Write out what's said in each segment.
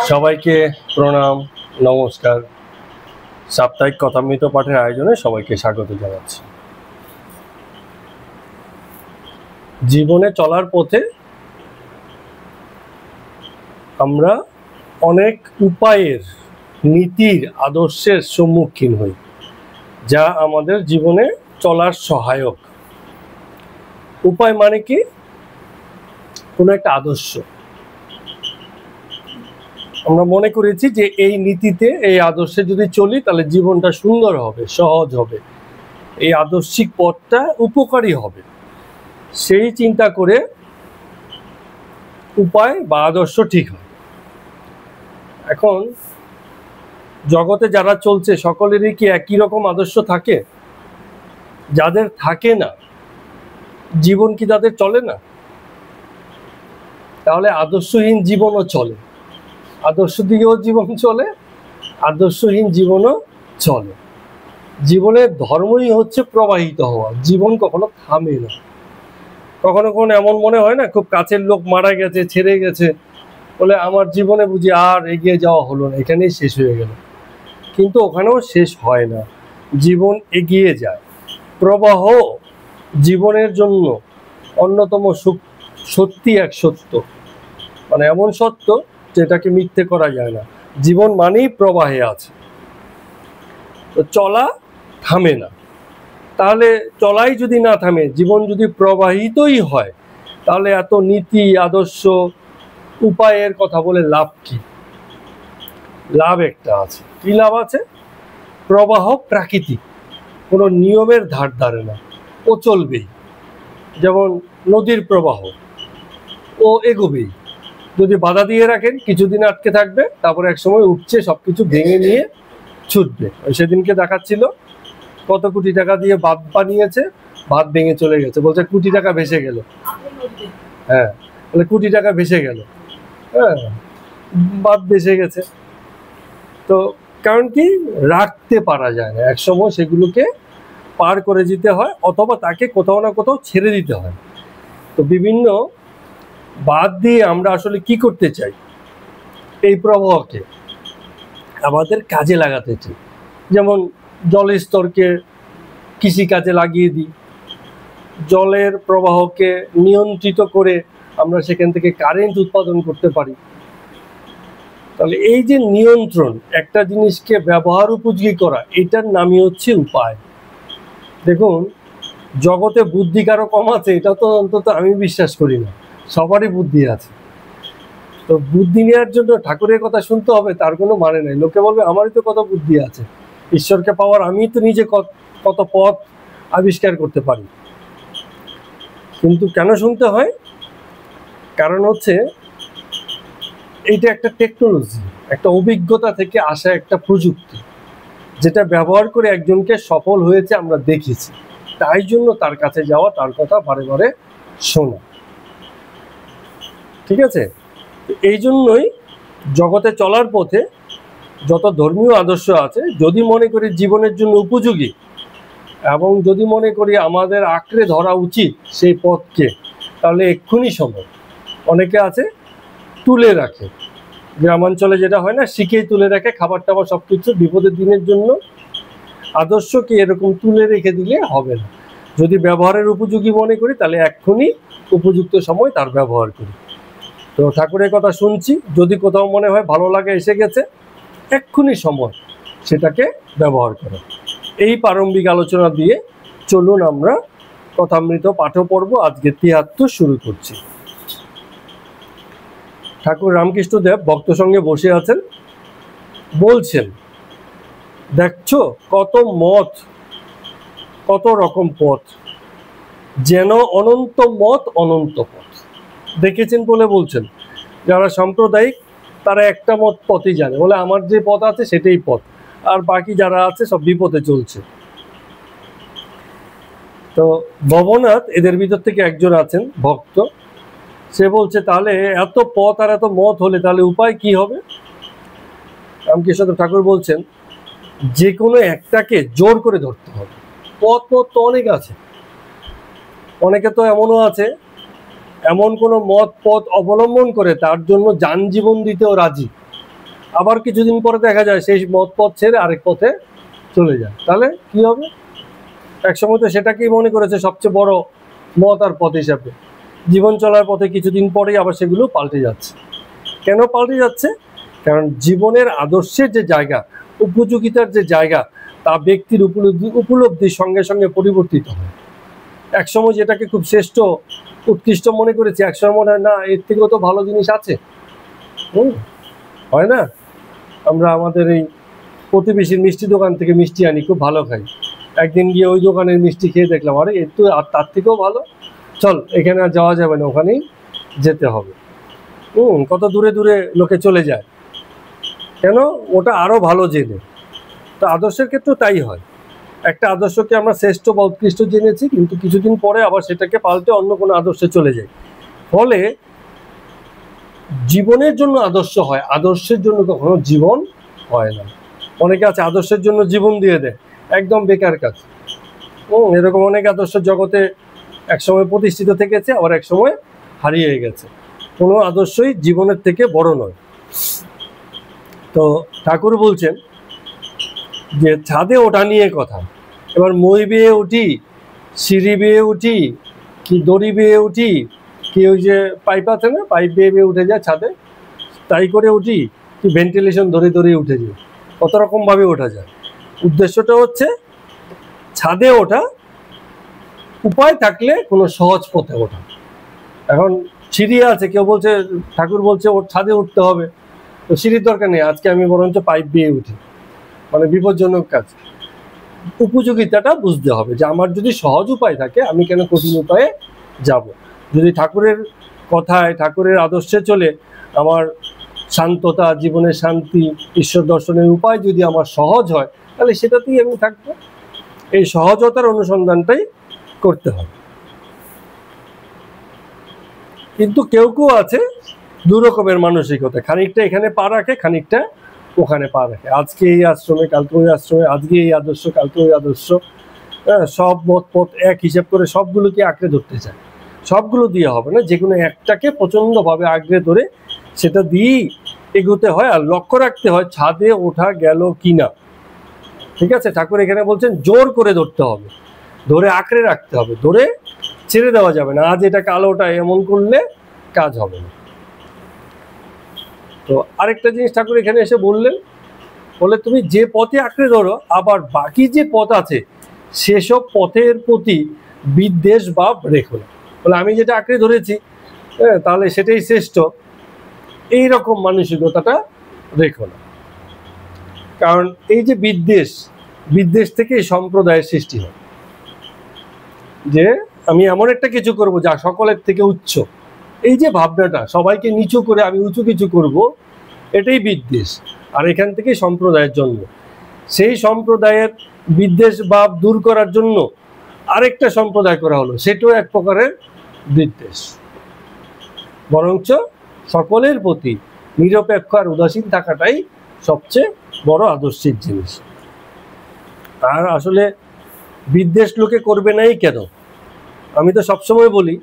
সবাইকে প্রণাম, নমস্কার। সাপ্তাহিক কথামৃত পাঠের আয়োজনে সবাইকে স্বাগত জানাচ্ছি। জীবনে চলার পথে আমরা অনেক উপায়ের, নীতির, আদর্শের সম্মুখীন হই, যা আমাদের জীবনে চলার সহায়ক। উপায় মানে কি? কোনো একটা আদর্শ। আমরা মনে করেছি যে এই নীতিতে, এই আদর্শে যদি চলি তাহলে জীবনটা সুন্দর হবে, সহজ হবে, এই আদর্শিক পথটা উপকারী হবে। সেই চিন্তা করে উপায় বা আদর্শ ঠিক হয়। এখন জগতে যারা চলছে সকলেরই কি একই রকম আদর্শ থাকে? যাদের থাকে না, জীবন কি তাদের চলে না? তাহলে আদর্শহীন জীবনও চলে, আদর্শ দিকেও জীবন চলে, আদর্শহীন জীবনও চলে। জীবনের ধর্মই হচ্ছে প্রবাহিত হওয়া। জীবন কখনো থামে না। কখনো কখনো এমন মনে হয় না, খুব কাছের লোক মারা গেছে, ছেড়ে গেছে, বলে আমার জীবনে বুঝি আর এগিয়ে যাওয়া হলো না, এখানেই শেষ হয়ে গেল। কিন্তু ওখানেও শেষ হয় না, জীবন এগিয়ে যায়। প্রবাহ জীবনের জন্য অন্যতম সত্যি, এক সত্য, মানে এমন সত্য যেটাকে মিথ্যে করা যায় না। জীবন মানেই প্রবাহে আছে, তো চলা থামে না। তাহলে চলাই যদি না থামে, জীবন যদি প্রবাহিতই হয়, তাহলে এত নীতি, আদর্শ, উপায়ের কথা বলে লাভ কি? লাভ একটা আছে। কি লাভ আছে? প্রবাহ প্রাকৃতিক, কোনো নিয়মের ধার ধারে না, ও চলবেই। যেমন নদীর প্রবাহ, ও এগোবেই। যদি বাধা দিয়ে রাখেন, কিছুদিন আটকে থাকবে, তারপরে এক সময় উঠছে, সবকিছু ভেঙে নিয়ে ছুটবে। সেদিনকে দেখাচ্ছিল কত কোটি টাকা দিয়ে বাঁধ বানিয়েছে, বাঁধ ভেঙে চলে গেছে, বলছে কোটি টাকা ভেসে গেল। হ্যাঁ, বলে কোটি টাকা ভেসে গেল। হ্যাঁ, বাঁধ ভেসে গেছে। তো কারণ কি? রাখতে পারা যায় না, এক সময় সেগুলোকে পার করে যেতে হয়, অথবা তাকে কোথাও না কোথাও ছেড়ে দিতে হয়। তো বিভিন্ন বাদ দিয়ে আমরা আসলে কি করতে চাই? এই প্রবাহকে আমাদের কাজে লাগাতে চাই। যেমন জলের স্তরকে কৃষিকাজে লাগিয়ে দিই, জলের প্রবাহকে নিয়ন্ত্রিত করে আমরা সেখান থেকে কারেন্ট উৎপাদন করতে পারি। তাহলে এই যে নিয়ন্ত্রণ, একটা জিনিসকে ব্যবহার উপযোগী করা, এটার নামই হচ্ছে উপায়। দেখুন, জগতে বুদ্ধি কারো কম আছে এটা তো অন্তত আমি বিশ্বাস করি না। সবারই বুদ্ধি আছে। তো বুদ্ধি নেওয়ার জন্য ঠাকুরের কথা শুনতে হবে তার কোনো মানে নেই। লোকে বলবে আমারই তো কত বুদ্ধি আছে, ঈশ্বরকে পাওয়ার আমি তো নিজে কত পথ আবিষ্কার করতে পারি। কিন্তু কেন শুনতে হয়? কারণ হচ্ছে এইটা একটা টেকনোলজি, একটা অভিজ্ঞতা থেকে আসা একটা প্রযুক্তি, যেটা ব্যবহার করে একজনকে সফল হয়েছে আমরা দেখেছি, তাই জন্য তার কাছে যাওয়া, তার কথা বারে বারে শোনা। ঠিক আছে? এই জন্যই জগতে চলার পথে যত ধর্মীয় আদর্শ আছে, যদি মনে করি জীবনের জন্য উপযোগী, এবং যদি মনে করি আমাদের আঁকড়ে ধরা উচিত সেই পথকে, তাহলে এক্ষুনি সময়। অনেকে আছে তুলে রাখে, গ্রামাঞ্চলে যেটা হয় না, শিখেই তুলে রাখে খাবার টাবার সবকিছু বিপদের দিনের জন্য। আদর্শকে এরকম তুলে রেখে দিলে হবে না। যদি ব্যবহারের উপযোগী মনে করি, তাহলে এক্ষুনি উপযুক্ত সময় তার ব্যবহার করি। তো ঠাকুরের কথা শুনছি, যদি কোথাও মনে হয় ভালো লাগে, এসে গেছে, এক্ষুনি সময় সেটাকে ব্যবহার করো। এই প্রারম্ভিক আলোচনা দিয়ে চলুন আমরা কথামৃত পাঠ পর্ব আজকে ৭৩ শুরু করছি। ঠাকুর রামকৃষ্ণদেব ভক্ত সঙ্গে বসে আছেন, বলছেন, দেখছো কত মত, কত রকম পথ, যেন অনন্ত মত, অনন্ত পথ। দেখেছেন বলে বলছেন, যারা সাম্প্রদায়িক তারা একটা মত পথই জানে, বলে আমার যে পথ আছে সেটাই পথ, আর বাকি যারা আছে সব বিপথে চলছে। তো ভবনাথ এদের ভিতর থেকে একজন আছেন ভক্ত, সে বলছে তাহলে এত পথ আর এত মত হলে তাহলে উপায় কি হবে? রামকৃষ্ণ ঠাকুর বলছেন, যে কোনো একটাকে জোর করে ধরতে হবে। পথ তো অনেক আছে, অনেকে তো এমনও আছে এমন কোনো পথ অবলম্বন করে তার জন্য যান জীবন দিতেও রাজি, আবার কিছুদিন পরে দেখা যায় সেই পথ ছেড়ে আরেক পথে চলে যায়। তাহলে কি হবে? একসময় তো সেটাকেই মনে করেছে সবচেয়ে বড় মত আর পথ হিসাবে। জীবন চলার পথে কিছুদিন পরেই আবার সেগুলো পাল্টে যাচ্ছে। কেন পাল্টে যাচ্ছে? কারণ জীবনের আদর্শের যে জায়গা, উপযোগিতার যে জায়গা, তা ব্যক্তির উপলব্ধির সঙ্গে সঙ্গে পরিবর্তিত হয়। একসময় যেটাকে খুব শ্রেষ্ঠ উৎকৃষ্ট মনে করেছি, একসময় মনে হয় না এর থেকেও তো ভালো জিনিস আছে। হয় না? আমরা আমাদের এই প্রতিবেশীর মিষ্টি দোকান থেকে মিষ্টি আনি, খুব ভালো খাই। একদিন গিয়ে ওই দোকানের মিষ্টি খেয়ে দেখলাম আরে এর তো আর তার থেকেও ভালো, চল এখানে আর যাওয়া যাবে না, ওখানেই যেতে হবে। কত দূরে দূরে লোকে চলে যায়, কেন? ওটা আরো ভালো জেনে। তো আদর্শের ক্ষেত্রেও তাই হয়। একটা আদর্শকে আমরা শ্রেষ্ঠ বা উৎকৃষ্ট জেনেছি, কিন্তু কিছুদিন পরে আবার সেটাকে পাল্টে অন্য কোনো আদর্শে চলে যায়। ফলে জীবনের জন্য আদর্শ হয়, আদর্শের জন্য কখনো জীবন হয় না। অনেকে আছে আদর্শের জন্য জীবন দিয়ে দেয়, একদম বেকার কাজ। এরকম অনেক আদর্শ জগতে একসময় প্রতিষ্ঠিত থেকেছে, আবার একসময় হারিয়ে গেছে। কোনো আদর্শই জীবনের থেকে বড় নয়। তো ঠাকুর বলছেন যে ছাদে ওঠা নিয়ে কথা। এবার মই বেয়ে উঠি, সিঁড়ি বেয়ে উঠি, কি দড়ি বেয়ে উঠি, কি ওই যে পাইপ আছে না, পাইপ বেয়ে বেয়ে উঠে যায় ছাদে, তাই করে উঠি, কি ভেন্টিলেশন ধরে ধরে উঠে যায়, কত রকমভাবে ওঠা যায়। উদ্দেশ্যটা হচ্ছে ছাদে ওঠা, উপায় থাকলে কোনো সহজ পথে ওঠা। এখন সিঁড়ি আছে, কেউ বলছে, ঠাকুর বলছে ওর ছাদে উঠতে হবে, তো সিঁড়ির দরকার নেই, আজকে আমি বরঞ্চ পাইপ দিয়ে উঠি, মানে বিপজ্জনক কাজ। উপযোগিতাটা বুঝতে হবে যে আমার যদি সহজ উপায় থাকে আমি কেন কঠিন উপায়ে যাব। যদি ঠাকুরের কথায়, ঠাকুরের আদর্শে চলে আমার শান্ততা, জীবনের শান্তি, ঈশ্বর দর্শনের উপায় যদি আমার সহজ হয়, তাহলে সেটাতেই আমি থাকবো। এই সহজতার অনুসন্ধানটাই করতে হবে। কিন্তু কেউ কেউ আছে দু রকমের মানসিকতা, খানিকটা এখানে পা রাখে, খানিকটা ওখানে পা রাখে। আজকে এই আশ্রমে, কালকে ওই আশ্রমে, আজকে এই আদর্শ, কালকে ওই আদর্শ। সব মত পথ এক হিসাব করে সবগুলোকে আঁকড়ে ধরতে চায়। সবগুলো দিয়ে হবে না, যে কোনো একটাকে প্রচণ্ডভাবে আঁকড়ে ধরে সেটা দিয়েই এগোতে হয়। আর লক্ষ্য রাখতে হয় ছাদে ওঠা গেল কিনা। ঠিক আছে? ঠাকুর এখানে বলছেন জোর করে ধরতে হবে, ধরে আঁকড়ে রাখতে হবে, ধরে ছেড়ে দেওয়া যাবে না। আজ এটা কাল ওটা এমন করলে কাজ হবে না। তো আরেকটা জিনিস ঠাকুর এখানে এসে বললেন, বলে তুমি যে পথে আঁকড়ে ধরো, আবার বাকি যে পথ আছে সেসব পথের প্রতি বিদ্বেষ ভাব রেখো না। বলে আমি যেটা আঁকড়ে ধরেছি তাহলে সেটাই শ্রেষ্ঠ, এইরকম মানসিকতাটা রেখো না। কারণ এই যে বিদ্বেষ থেকে সম্প্রদায়ের সৃষ্টি হয়, যে আমি এমন একটা কিছু করব যা সকলের থেকে উচ্চ, এই যে ভাবনাটা, সবাইকে নিচু করে আমি উঁচু কিছু করব, এটাই বিদ্বেষ। আর এখান থেকে সম্প্রদায়ের জন্ম। সেই সম্প্রদায়ের বিদ্বেষ ভাব দূর করার জন্য আরেকটা সম্প্রদায় করা হলো, সেটাও এক প্রকারের বিদ্বেষ। বরঞ্চ সকলের প্রতি নিরপেক্ষ আর উদাসীন থাকাটাই সবচেয়ে বড় আদর্শিক জিনিস। আর আসলে বিদ্বেষ লোকে করবে নাই কেন? আমি তো সবসময় বলি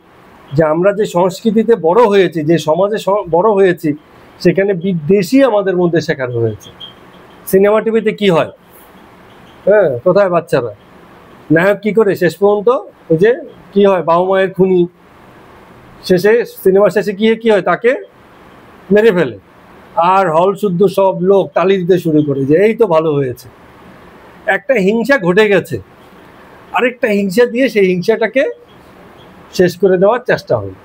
যে আমরা যে সংস্কৃতিতে বড় হয়েছি, যে সমাজে বড় হয়েছি, সেখানে বিদ্বেষই আমাদের মধ্যে শেখানো হয়েছে। সিনেমা টিভিতে কি হয়, কোথায় বাচ্চারা, নায়ক কি করে শেষ পর্যন্ত, ওই যে কি হয়, বাবা মায়ের খুনি, শেষে সিনেমা শেষে গিয়ে কি হয়, তাকে মেরে ফেলে। আর হল শুদ্ধ সব লোক তালি দিতে শুরু করে যে এই তো ভালো হয়েছে। একটা হিংসা ঘটে গেছে, আরেকটা হিংসা দিয়ে সেই হিংসাটাকে শেষ করে দেওয়ার চেষ্টা হলো।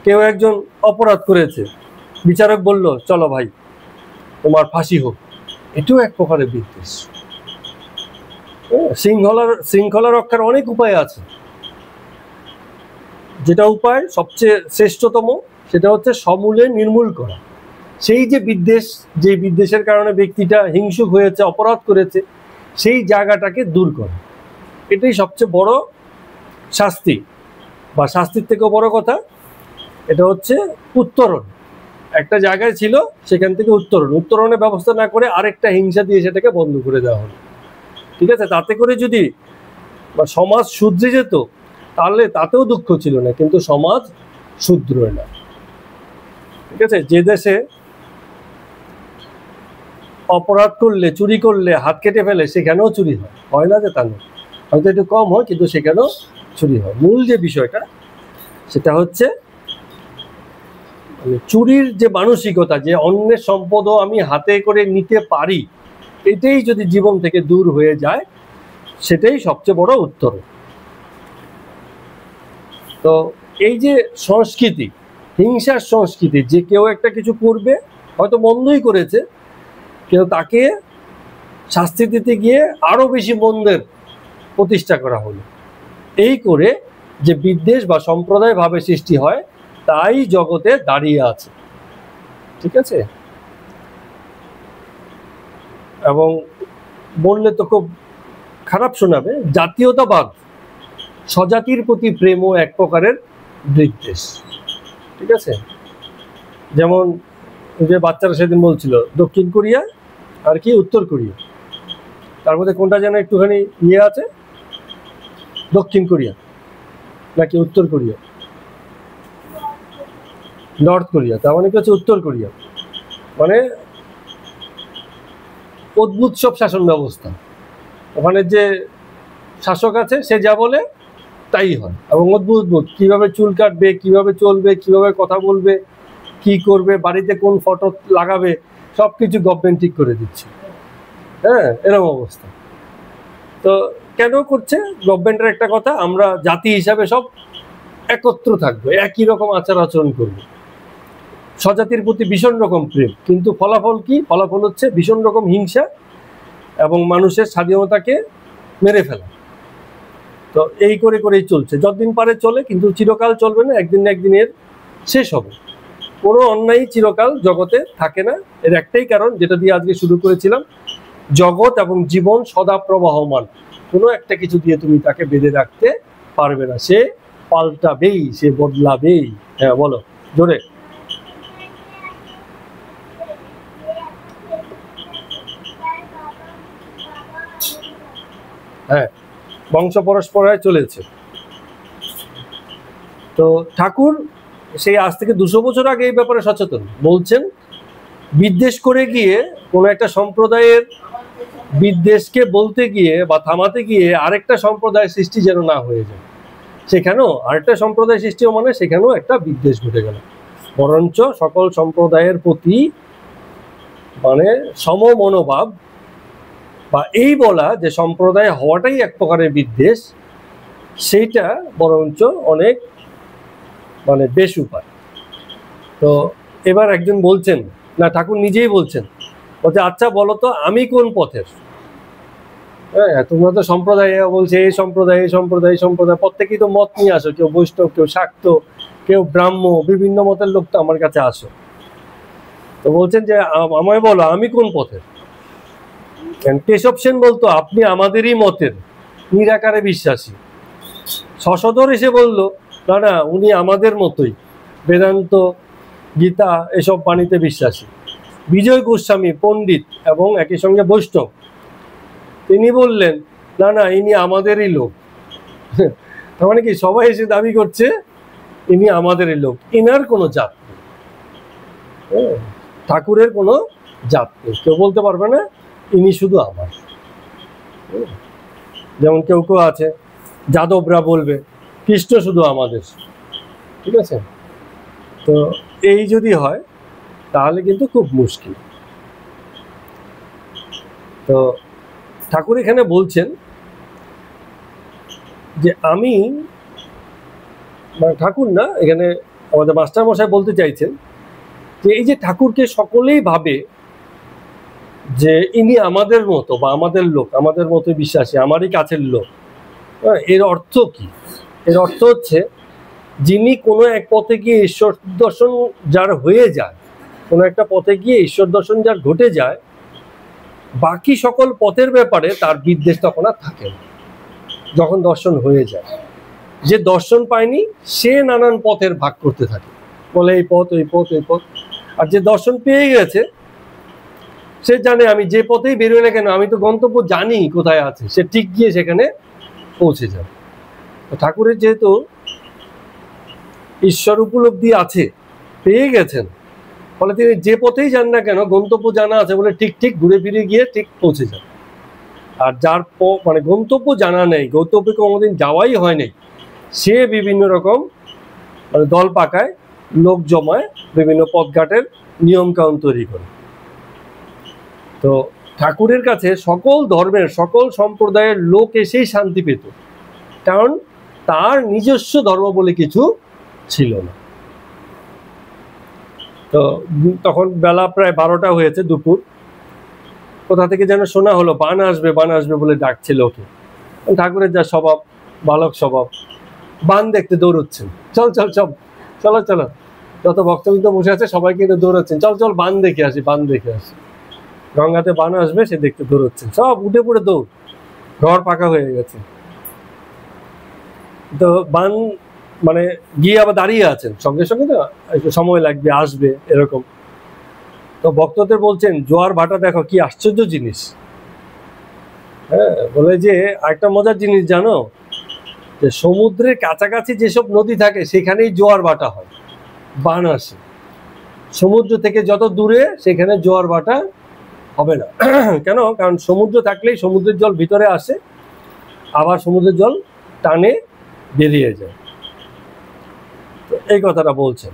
কেউ একজন অপরাধ করেছে, বিচারক বলল চলো ভাই তোমার ফাঁসি হোক, এটাও এক প্রকারের বিদ্বেষ। শৃঙ্খলা রক্ষার অনেক উপায় আছে, যেটা উপায় সবচেয়ে শ্রেষ্ঠতম সেটা হচ্ছে সমূলে নির্মূল করা। সেই যে বিদ্বেষের কারণে ব্যক্তিটা হিংসুক হয়েছে, অপরাধ করেছে, সেই জায়গাটাকে দূর করা, এটাই সবচেয়ে বড় শাস্তি। বা শাস্তির থেকেও বড় কথা এটা হচ্ছে উত্তরণ। একটা জায়গায় ছিল, সেখান থেকে উত্তরণের ব্যবস্থা না করে আরেকটা হিংসা দিয়ে সেটাকে বন্ধ করে দেওয়া হলো। ঠিক আছে, তাতে করে যদি সমাজ শুধরে যেত তাহলে তাতেও দুঃখ ছিল না, কিন্তু সমাজ শুধরোয় না। ঠিক আছে, যে দেশে অপরাধ করলে, চুরি করলে হাত কেটে ফেলে, সেখানেও চুরি হয় না যে তা নয়, হয়তো একটু কম হয়, কিন্তু সেখানেও চুরি হয়। মূল যে বিষয়টা সেটা হচ্ছে চুরির যে মানসিকতা, যে অন্যের সম্পদও আমি হাতে করে নিতে পারি, এটাই যদি জীবন থেকে দূর হয়ে যায়, সেটাই সবচেয়ে বড় উত্তর। তো এই যে সংস্কৃতি, হিংসার সংস্কৃতি, যে কেউ একটা কিছু করবে, হয়তো মন্দই করেছে, কিন্তু তাকে শাস্তি দিতে গিয়ে আরো বেশি মন্দের প্রতিষ্ঠা করা হলো, এই করে যে বিদ্বেষ বা সম্প্রদায় ভাবে সৃষ্টি হয়, তাই জগতে দাঁড়িয়ে আছে। ঠিক আছে, এবং বললে তো খুব খারাপ শোনাবে, জাতীয়তাবাদ স্বজাতির প্রতি প্রেম ও এক প্রকারের বিদ্বেষ। ঠিক আছে, যেমন যে বাচ্চারা সেদিন বলছিল দক্ষিণ কোরিয়া আর কি উত্তর কোরিয়া, তার মধ্যে কোনটা যেন একটুখানি ইয়ে আছে, দক্ষিণ কোরিয়া নাকি উত্তর কোরিয়া, নর্থ কোরিয়া, তার মানে কি হচ্ছে উত্তর কোরিয়া, মানে অদ্ভুত সব শাসন ব্যবস্থা। ওখানে যে শাসক আছে সে যা বলে তাই হয়, এবং অদ্ভুত কিভাবে চুল কাটবে, কিভাবে চলবে, কিভাবে কথা বলবে, কি করবে, বাড়িতে কোন ফটো লাগাবে, সবকিছু গভর্নমেন্ট ঠিক করে দিচ্ছে। হ্যাঁ, এরকম অবস্থা। তো কেন করছে? গভর্নমেন্টের একটা কথা, আমরা জাতি হিসাবে সব একত্র থাকবো, একই রকম আচার আচরণ করবো, স্বজাতির প্রতি ভীষণ রকম প্রেম, কিন্তু ফলাফল কি? ফলাফল হচ্ছে ভীষণ রকম হিংসা এবং মানুষের স্বাধীনতাকে মেরে ফেলা। তো এই করে করেই চলছে, যতদিন পারে চলে, কিন্তু চিরকাল চলবে না, একদিন না একদিন এর শেষ হবে। কোনো অন্যায় চিরকাল জগতে থাকে না। এর একটাই কারণ, যেটা দিয়ে আজকে শুরু করেছিলাম, জগৎ এবং জীবন সদা প্রবাহমান, কোনো একটা কিছু দিয়ে তুমি তাকে বেঁধে রাখতে পারবে না, সে পাল্টাবেই, সে বদলাবেই। হ্যাঁ বলো জোরে। হ্যাঁ, বংশ পরস্পরায় চলেছে। তো ঠাকুর সেই আজ থেকে 200 বছর আগে এই ব্যাপারে সচেতন, বলছেন বিদ্বেষ করে গিয়ে কোনো একটা সম্প্রদায়ের বিদ্বেষকে বলতে গিয়ে বা থামাতে গিয়ে আরেকটা সম্প্রদায়ের সৃষ্টি যেন না হয়ে যায়, সেখানেও আরেকটা সম্প্রদায় সৃষ্টি মানে সেখানেও একটা বিদ্বেষ ঘটে গেল। বরঞ্চ সকল সম্প্রদায়ের প্রতি মানে সম মনোভাব, বা এই বলা যে সম্প্রদায় হওয়াটাই এক প্রকারের বিদ্বেষ, সেইটা বরঞ্চ অনেক মানে বেশ উপায়। তো এবার একজন বলছেন, না ঠাকুর নিজেই বলছেন, বলছে আচ্ছা বলো তো আমি কোন পথের? হ্যাঁ, তোমরা তো সম্প্রদায় বলছে, এই সম্প্রদায় এই সম্প্রদায় এই সম্প্রদায়, প্রত্যেকেই তো মত নিয়ে আসো, কেউ বৈষ্ণব, কেউ শাক্ত, কেউ ব্রাহ্ম, বিভিন্ন মতের লোক তো আমার কাছে আসো। তো বলছেন যে আমায় বলো আমি কোন পথের? কেশব সেন বলতো আপনি আমাদেরই মতের, নিরাকারে বিশ্বাসী। শশধর এসে বলল না না, উনি আমাদের মতোই, বেদান্ত, গীতা এসব বাণীতে বিশ্বাসী। বিজয় গোস্বামী পণ্ডিত এবং একই সঙ্গে বৈষ্ণব, তিনি বললেন না না, ইনি আমাদেরই লোক। তার মানে কি, সবাই এসে দাবি করছে ইনি আমাদেরই লোক, ইনার কোনো জাত নেই, ঠাকুরের কোনো জাত নেই, কেউ বলতে পারবে না ইনি শুধু আমার। যেমন কেউ কেউ আছে যাদবরা বলবে কৃষ্ণ শুধু আমাদের। ঠিক আছে, তো এই যদি হয় তাহলে কিন্তু খুব মুশকিল। তো ঠাকুর এখানে বলছেন যে আমি, মানে ঠাকুর না, এখানে আমাদের মাস্টার মশাই বলতে চাইছেন যে এই যে ঠাকুরকে সকলেই ভাবে যে ইনি আমাদের মতো বা আমাদের লোক, আমাদের মতো বিশ্বাসী, আমারই কাছের লোক, এর অর্থ কি? এর অর্থ হচ্ছে যিনি কোনো এক পথে গিয়ে ঈশ্বর দর্শন যার হয়ে যায়, কোনো একটা পথে গিয়ে ঈশ্বর দর্শন যার ঘটে যায়, বাকি সকল পথের ব্যাপারে তার বিদ্বেষ তখন আর থাকে না। যখন দর্শন হয়ে যায়, যে দর্শন পায়নি সে নানান পথের ভাগ করতে থাকে, বলে এই পথ ওই পথ ওই পথ। আর যে দর্শন পেয়ে গেছে সে জানে আমি যে পথেই বেরোয় না কেন আমি তো গন্তব্য জানি কোথায় আছে, সে ঠিক গিয়ে সেখানে পৌঁছে যাবে। ঠাকুরের যেহেতু ঈশ্বর উপলব্ধি আছে, পেয়ে গেছেন, ফলে তিনি যে পথেই যান না কেন গন্তব্য জানা আছে বলে ঠিক ঠিক ঘুরে ফিরে গিয়ে ঠিক পৌঁছে যান। আর যার মানে গন্তব্য জানা নেই, গন্তব্যে কোনোদিন যাওয়াই হয় নাই, সে বিভিন্ন রকম মানে দল পাকায়, লোক জমায়, বিভিন্ন পথঘাটের নিয়ম কানুন তৈরি করে। তো ঠাকুরের কাছে সকল ধর্মের সকল সম্প্রদায়ের লোক এসেই শান্তি পেত, কারণ তার নিজস্ব ধর্ম বলে কিছু ছিল না। তো তখন বেলা প্রায় 12টা হয়েছে, দুপুর। কোথা থেকে যেন শোনা হলো বান আসবে বান আসবে বলে ডাকছিল ওকে। ঠাকুরের যা স্বভাব, বালক স্বভাব, বান দেখতে দৌড়চ্ছেন, চল চল চল চলো চলো, যত ভক্তবৃন্দ বসে আছে সবাই কিন্তু দৌড়াচ্ছেন, চল চল বান দেখে আসি বান দেখে আসি। গঙ্গাতে বান আসবে সে দেখতে দৌড়চ্ছেন, সব উঠে পড়ে দৌড়, ঘর পাকা হয়ে গেছে। তো বান মানে গিয়ে আবার দাঁড়িয়ে আছেন, সঙ্গে সঙ্গে তো একটু সময় লাগবে, আসবে এরকম। তো ভক্তদের বলছেন জোয়ার ভাটা দেখো কি আশ্চর্য জিনিস। হ্যাঁ, বলে যে একটা মজার জিনিস জানো, যে সমুদ্রের কাছাকাছি যেসব নদী থাকে সেখানেই জোয়ার ভাটা হয়, বান আসে। সমুদ্র থেকে যত দূরে সেখানে জোয়ার ভাটা হবে না। কেন? কারণ সমুদ্র থাকলেই সমুদ্রের জল ভিতরে আসে, আবার সমুদ্রের জল টানে বেরিয়ে যায়। তো এই কথাটা বলছেন।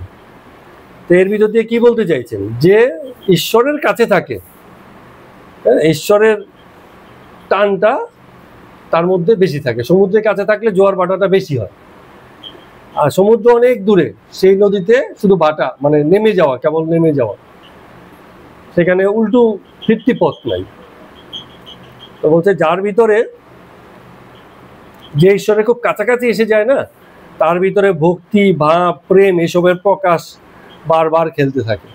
তো এর ভিতর দিয়ে কি বলতে চাইছেন, যে ঈশ্বরের কাছে থাকে, ঈশ্বরের টানটা তার মধ্যে বেশি থাকে। সমুদ্রের কাছে থাকলে জোয়ার ভাটাটা বেশি হয়, আর সমুদ্র অনেক দূরে, সেই নদীতে শুধু ভাটা মানে নেমে যাওয়া, কেবল নেমে যাওয়া, সেখানে উল্টো ফিরতি পথ নাই। তো বলছে যার ভিতরে, যে ঈশ্বরের খুব কাছাকাছি এসে যায় না, তার ভিতরে ভক্তি ভাব প্রেম এসবের প্রকাশ বারবার খেলতে থাকে।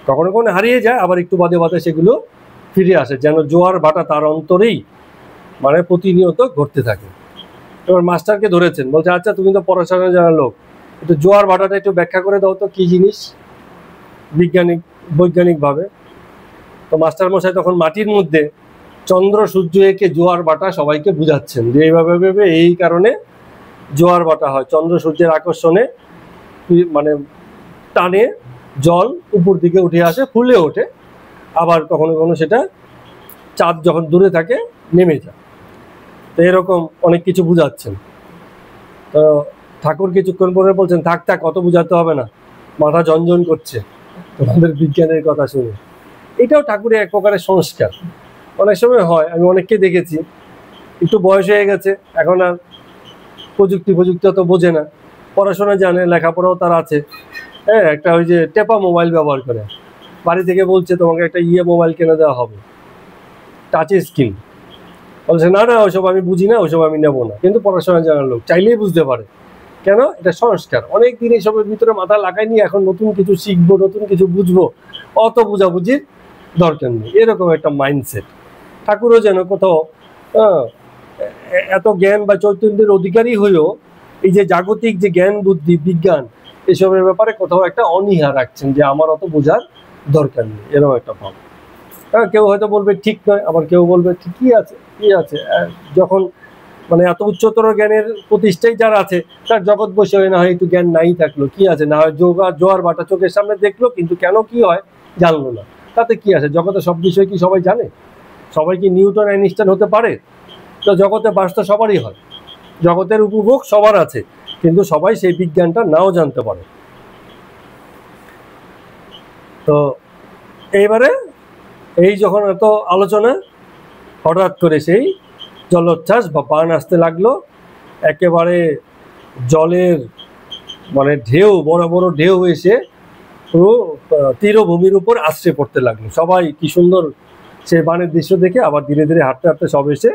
কখনো কখনো হারিয়ে যায়, আবার একটু বাদে বাদে সেগুলো ফিরে আসে, যেন জোয়ার ভাটা তার অন্তরেই মানে প্রতিনিয়ত ঘটতে থাকে। এবার মাস্টারকে ধরেছেন, বলছে আচ্ছা তুমি তো পড়াশোনা জানার লোক, একটু জোয়ার ভাটাটা একটু ব্যাখ্যা করে দাও তো কি জিনিস বৈজ্ঞানিকভাবে। তো মাস্টার মশাই তখন মাটির মধ্যে চন্দ্র সূর্য এঁকে জোয়ার ভাটা সবাইকে বুঝাচ্ছেন, যে এইভাবে ভেবে এই কারণে জোয়ার ভাটা হয়, চন্দ্র সূর্যের আকর্ষণে মানে টানে জল উপর দিকে উঠে আসে, ফুলে ওঠে, আবার কখনো কখনো সেটা চাঁদ যখন দূরে থাকে নেমে যায়। তো এরকম অনেক কিছু বুঝাচ্ছেন। তো ঠাকুর কিছুক্ষণ পরে বলছেন থাক থাক, অত বুঝাতে হবে না, মাথা ঝনঝন করছে তোমাদের বিজ্ঞানের কথা শুনে। এটাও ঠাকুরের এক প্রকারের সংস্কার। অনেক সময় হয়, আমি অনেককে দেখেছি একটু বয়স হয়ে গেছে, এখন আর প্রযুক্তি অত বোঝে না, পড়াশোনা জানে, লেখাপড়াও তার আছে, হ্যাঁ, একটা ওই যে টেপা মোবাইল ব্যবহার করে, বাড়ি থেকে বলছে তোমাকে একটা মোবাইল কিনে দেওয়া হবে, টাচ স্ক্রিন, বলছে না না ওইসব আমি বুঝি না, ওইসব আমি নেবো না। কিন্তু পড়াশোনা জানার লোক চাইলেই বুঝতে পারে, কেন? এটা সংস্কার। অনেক দিন এইসবের ভিতরে মাথা লাগাইনি, এখন নতুন কিছু শিখবো, নতুন কিছু বুঝবো, অত বুঝাবুঝির দরকার নেই, এরকম একটা মাইন্ডসেট। ঠাকুরও যেন কোথাও এত জ্ঞান বা চৈতন্যের অধিকারী হয়েও এই যে জাগতিক যে জ্ঞান বুদ্ধি বিজ্ঞান এসবের ব্যাপারে কোথাও একটা অনীহা রাখছেন, যে আমার অত বোঝার দরকার নেই, এরকম একটা ভাব। হ্যাঁ, কেউ হয়তো বলবে ঠিক নয়, আবার কেউ বলবে ঠিকই আছে, কি আছে। যখন মানে এত উচ্চতর জ্ঞানের প্রতিষ্ঠায় যার আছে, তার জগৎ বসে হয় না হয় একটু জ্ঞান নাই থাকলো, কি আছে, না হয় জোয়ার ভাটা চোখের সামনে দেখলো, কিন্তু কেন কি হয় জানলো না, তাতে কি আছে? জগতে সব বিষয় কি সবাই জানে? সবাই কি নিউটন আইনস্টাইন হতে পারে? তো জগতে বাস তো সবারই হয়, জগতের উপভোগ সবার আছে, কিন্তু সবাই সেই বিজ্ঞানটা নাও জানতে পারে। তো এইবারে এই যখন এত আলোচনা, হঠাৎ করে সেই জলোচ্ছ্বাস বা বান আসতে লাগলো, একেবারে জলের মানে ঢেউ, বড় বড় ঢেউ এসে পুরো তীরভূমির উপর আশ্রে পড়তে লাগলো। সবাই কি সুন্দর সেই বানের দৃশ্য দেখে আবার ধীরে ধীরে হাঁটতে হাঁটতে সব এসে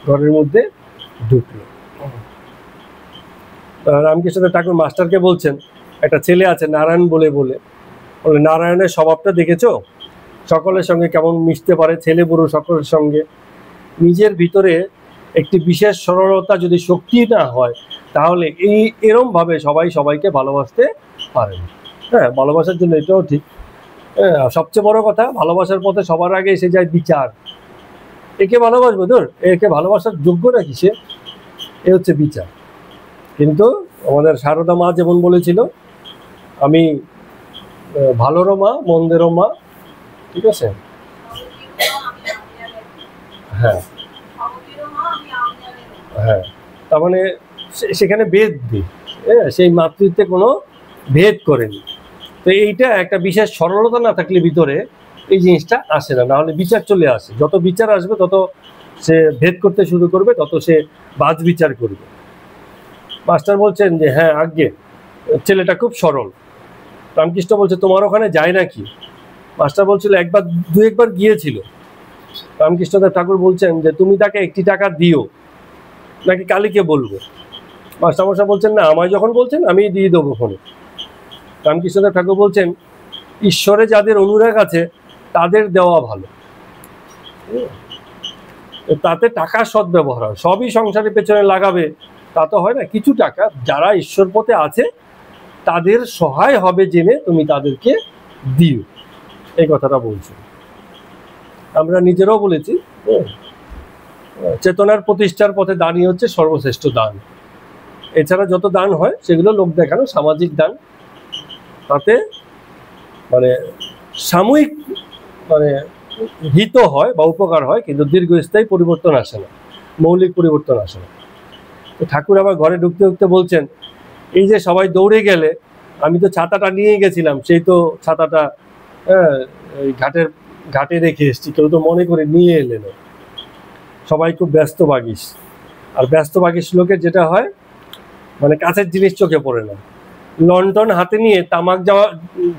ঘরের মধ্যে ঢুকলো। রামকৃষ্ণ ঠাকুর মাস্টারকে বলছেন, একটা ছেলে আছে নারায়ণ বলে বলে নারায়ণের স্বভাবটা দেখেছো? সকলের সঙ্গে কেমন মিশতে পারে, ছেলে বুড়ো সকলের সঙ্গে। নিজের ভিতরে একটি বিশেষ সরলতা যদি শক্তি না হয়, তাহলে এরম ভাবে সবাই সবাইকে ভালোবাসতে পারে না। হ্যাঁ, ভালোবাসার জন্য এটাও ঠিক, হ্যাঁ, সবচেয়ে বড় কথা, ভালোবাসার পথে সবার আগে এসে যায় বিচার। একে ভালোবাসবো, ধর একে ভালোবাসার যোগ্য নাকি সে, এ হচ্ছে বিচার। কিন্তু আমাদের সারদা মা যেমন বলেছিল, আমি ভালোরও মা মন্দেরও মা, ঠিক আছে? হ্যাঁ হ্যাঁ, তার মানে সেখানে ভেদ নেই, হ্যাঁ, সেই মাতৃত্বে কোনো ভেদ করেনি। তো এইটা একটা বিশেষ সরলতা না থাকলে ভিতরে এই জিনিসটা আসে না, নাহলে বিচার চলে আসে। যত বিচার আসবে তত সে ভেদ করতে শুরু করবে, তত সে বাজ বিচার করবে। মাস্টার বলছেন যে হ্যাঁ আজ্ঞে, ছেলেটা খুব সরল। রামকৃষ্ণ বলছে তোমার ওখানে যায় নাকি? মাস্টার বলছিল একবার দু একবার গিয়েছিল। রামকৃষ্ণদেব ঠাকুর বলছেন যে তুমি তাকে 1টি টাকা দিও নাকি কালীকে বলবো? মাস্টারমশাই বলছেন না, আমায় যখন বলছেন আমি দিয়ে দেবো ফোনে। রামকৃষ্ণদেব ঠাকুর বলছেন ঈশ্বরে যাদের অনুরাগ আছে তাদের দেওয়া ভালো, তাতে টাকার সদ্ব্যবহার হয়। সবই সংসারের পেছনে লাগাবে তা তো হয় না, কিছু টাকা যারা ঈশ্বর পথে আছে তাদের সহায় হবে জেনে তুমি তাদেরকে দিও, এই কথাটা বলছি। আমরা নিজেরাও বলেছি, চেতনার প্রতিষ্ঠার পথে দানই হচ্ছে সর্বশ্রেষ্ঠ দান। এছাড়া যত দান হয় সেগুলো লোক দেখানো সামাজিক দান, তাতে মানে সাময়িক মানে হিত হয় বা উপকার হয়, কিন্তু দীর্ঘস্থায়ী পরিবর্তন আসে না, মৌলিক পরিবর্তন আসে না। তো ঠাকুর আবার ঘরে ঢুকতে ঢুকতে বলছেন, এই যে সবাই দৌড়ে গেলে, আমি তো ছাতাটা নিয়ে গেছিলাম, সেই তো ছাতাটা ঘাটে রেখে এসেছি, কেউ তো মনে করে নিয়ে এলে না। সবাই খুব ব্যস্ত বাগিস, আর ব্যস্ত বাগিস লোকের যেটা হয় মানে কাছের জিনিস চোখে পড়ে না। লন্ঠন হাতে নিয়ে তামাক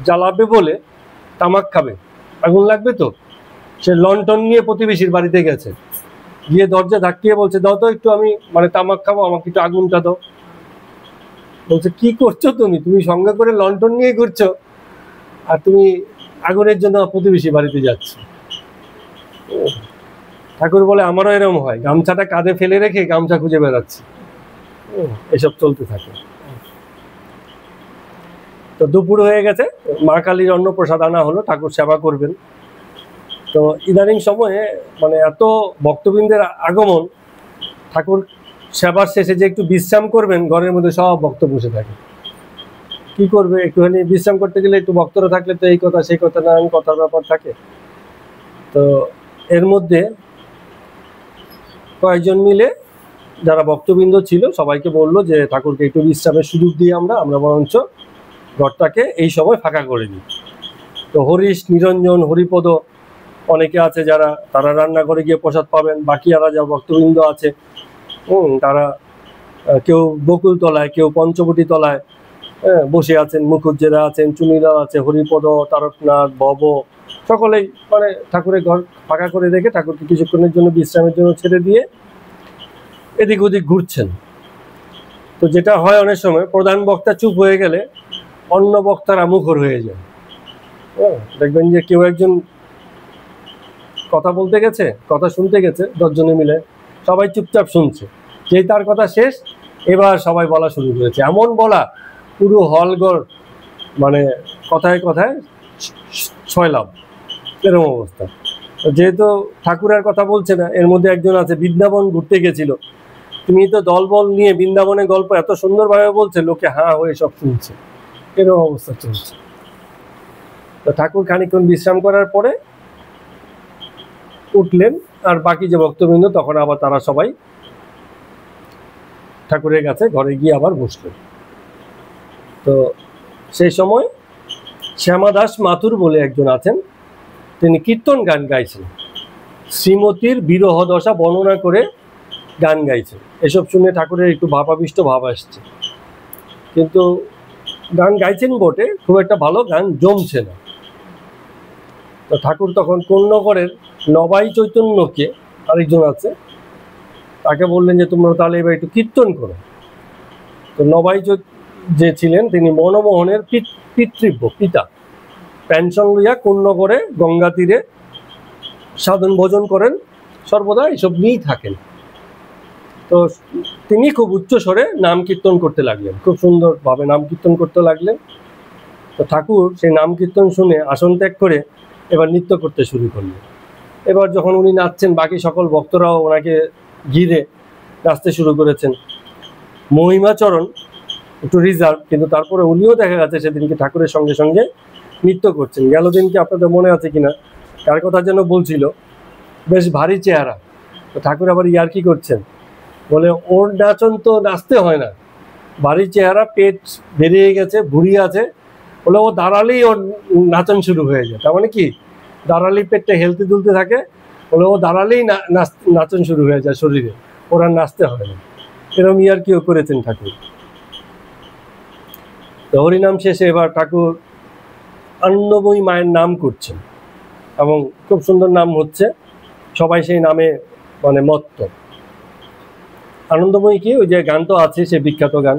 জ্বালাবে বলে তামাক খাবে, আগুন লাগবে তো, সে লন্ঠন নিয়ে প্রতিবেশীর বাড়িতে গেছে, গিয়ে দরজা ধাক্কিয়ে বলছে দাও তো একটু, আমি মানে তামাক খাবো, আমাকে একটু আগুনটা দাও। বলছে কি করছো তুমি, তুমি সঙ্গে করে লন্ঠন নিয়ে ঘুরছো আর তুমি আগুনের জন্য প্রতিবেশী বাড়িতে যাচ্ছ। ঠাকুর বলে আমারও এরকম হয়, গামছাটা কাঁধে ফেলে রেখে গামছা খুঁজে বেড়াচ্ছি, এসব চলতে থাকে। তো দুপুর হয়ে গেছে, মা কালীর অন্নপ্রসাদ আনা হলো, ঠাকুর সেবা করবেন। তো ইদানিং সময়ে মানে এত ভক্তবৃন্দের আগমন, ঠাকুর সেবার শেষে যে একটু বিশ্রাম করবেন, ঘরের মধ্যে সব ভক্ত বসে থাকে। কি করবে, একটুখানি বিশ্রাম করতে গেলে একটু ভক্তরা থাকলে তো এই কথা সেই কথা নানান কথার ব্যাপার থাকে। তো এর মধ্যে কয়েকজন মিলে যারা ভক্তবৃন্দ ছিল সবাইকে বললো যে ঠাকুরকে একটু বিশ্রামের সুযোগ দিয়ে আমরা বরঞ্চ ঘরটাকে এই সময় ফাঁকা করে দিই। তো হরিশ, নিরঞ্জন, হরিপদ অনেকে আছে যারা, তারা রান্নাঘরে গিয়ে প্রসাদ পাবেন। বাকি আরা যা ভক্তবৃন্দ আছে তারা কেউ বকুল তলায়, কেউ পঞ্চবটি তলায় বসে আছেন, মুখুজ্জেরা আছেন, চুনিরা আছে, হরিপদ, তারকনাথ, ভব, সকলেই মানে ঠাকুরের ঘর ফাঁকা করে রেখে ঠাকুরকে কিছুক্ষণের জন্য বিশ্রামের জন্য ছেড়ে দিয়ে এদিক ওদিক ঘুরছেন। তো যেটা হয় অনেক সময়, প্রধান বক্তা চুপ হয়ে গেলে অন্য বক্তারা মুখর হয়ে যায়। দেখবেন যে কেউ একজন কথা বলতে গেছে, কথা শুনতে গেছে, 10 জনে মিলে সবাই চুপচাপ শুনছে, যেই তার কথা শেষ এবার সবাই বলা শুরু করেছে, এমন বলা পুরো হলঘর মানে কথায় কথায় ছয়লাভ, এরকম অবস্থা। যেহেতু ঠাকুরের কথা বলছে না, এর মধ্যে একজন আছে বৃন্দাবন ঘুরতে গেছিল, তুমি তো দলবল নিয়ে বৃন্দাবনের গল্প এত সুন্দরভাবে বলছে, লোকে হাঁ হয়ে সব শুনছে, এরকম অবস্থা চলছে। তো ঠাকুর খানিকক্ষণ বিশ্রাম করার পরে উঠলেন, আর বাকি যে ভক্তবৃন্দ তখন আবার তারা সবাই ঠাকুরের কাছে ঘরে গিয়ে আবার বসলেন। তো সেই সময় শ্যামা দাস মাথুর বলে একজন আছেন, তিনি কীর্তন গান গাইছেন, শ্রীমতীর বিরহ দশা বর্ণনা করে গান গাইছেন। এসব শুনে ঠাকুরের একটু ভাবাবিষ্ট ভাব আসছে, কিন্তু গান গাইছেন বটে, খুব একটা ভালো গান জমছে না। তো ঠাকুর তখন কন্যগড়ের নবাই চৈতন্যকে, আরেকজন আছে, তাকে বললেন যে তোমরা তাহলে এবার একটু কীর্তন করো। তো নবাই যে ছিলেন তিনি মনমোহনের পিতৃব্য পিতা, পেনশন লইয়া কন্যগড়ে গঙ্গা তীরে সাধন ভোজন করেন, সর্বদা এসব নিয়েই থাকেন। তো তিনি খুব উচ্চ স্বরে নাম কীর্তন করতে লাগলেন, খুব সুন্দরভাবে নাম কীর্তন করতে লাগলেন। তো ঠাকুর সেই নাম কীর্তন শুনে আসন ত্যাগ করে এবার নৃত্য করতে শুরু করলেন। এবার যখন উনি নাচছেন, বাকি সকল ভক্তরাও ওনাকে ঘিরে নাচতে শুরু করেছেন। মহিমাচরণ একটু রিজার্ভ, কিন্তু তারপরে উনিও দেখা গেছে সেদিনকে ঠাকুরের সঙ্গে সঙ্গে নৃত্য করছেন। গেল দিনকে আপনাদের মনে আছে কিনা, কার কথা যেন বলছিল, বেশ ভারী চেহারা, তো ঠাকুর আবার ইয়ার্কি করছেন, বলে ওর নাচন তো নাচতে হয় না, ভারী চেহারা, পেট বেরিয়ে গেছে, ভুঁড়ি আছে, বলে ও দাঁড়ালেই ওর নাচন শুরু হয়ে যায়। তার মানে কি, দাঁড়ালেই পেটটা হেলতে দুলতে থাকে, বলে ও দাঁড়ালেই নাচন শুরু হয়ে যায় শরীরে, ওরা নাচতে হয় না। এরকম ইয়ার্কিও করেছেন ঠাকুর। তো হরিনাম শেষে এবার ঠাকুর আনন্দময়ী মায়ের নাম করছেন, এবং খুব সুন্দর নাম হচ্ছে, সবাই সেই নামে মানে মত্ত। আনন্দময়ী কি, ওই যে গান তো আছে, সে বিখ্যাত গান,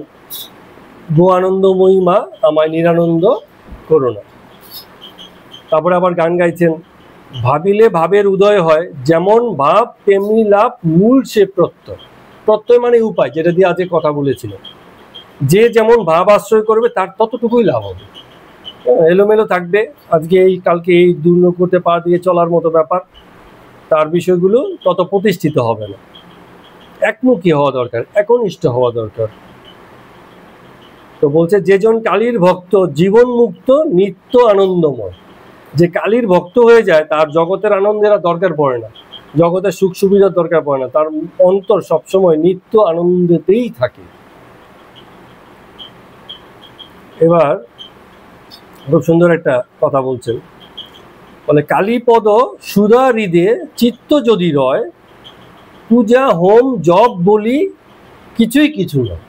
গো আনন্দময়ী মা আমায় নিরানন্দ করো না। তারপরে আবার গান গাইছেন, ভাবিলে ভাবের উদয় হয়, যেমন ভাব তেমনি লাভ, মূল সে প্রত্যয়। প্রত্যয় মানে উপায়, যেটা দিয়ে আজকে কথা বলেছিল, যে যেমন ভাব আশ্রয় করবে তার ততটুকুই লাভ হবে। এলোমেলো থাকবে, আজকে এই কালকে এই দুর্নৌকোতে পা দিয়ে চলার মতো ব্যাপার, তার বিষয়গুলো তত প্রতিষ্ঠিত হবে না। একমুখী হওয়া দরকার, একনিষ্ঠ হওয়া দরকার। তো বলছে, যেজন কালীর ভক্ত জীবন মুক্ত নিত্য আনন্দময়। যে কালীর ভক্ত হয়ে যায় তার জগতের আনন্দের দরকার পড়ে না, জগতের সুখ সুবিধার দরকার পড়ে না, তার অন্তর সবসময় নিত্য আনন্দেতেই থাকে। এবার খুব সুন্দর একটা কথা বলছেন, বলে কালীপদ সুধা হৃদে চিত্ত যদি রয়, পূজা হোম জপ বলি কিছুই কিছু নয়।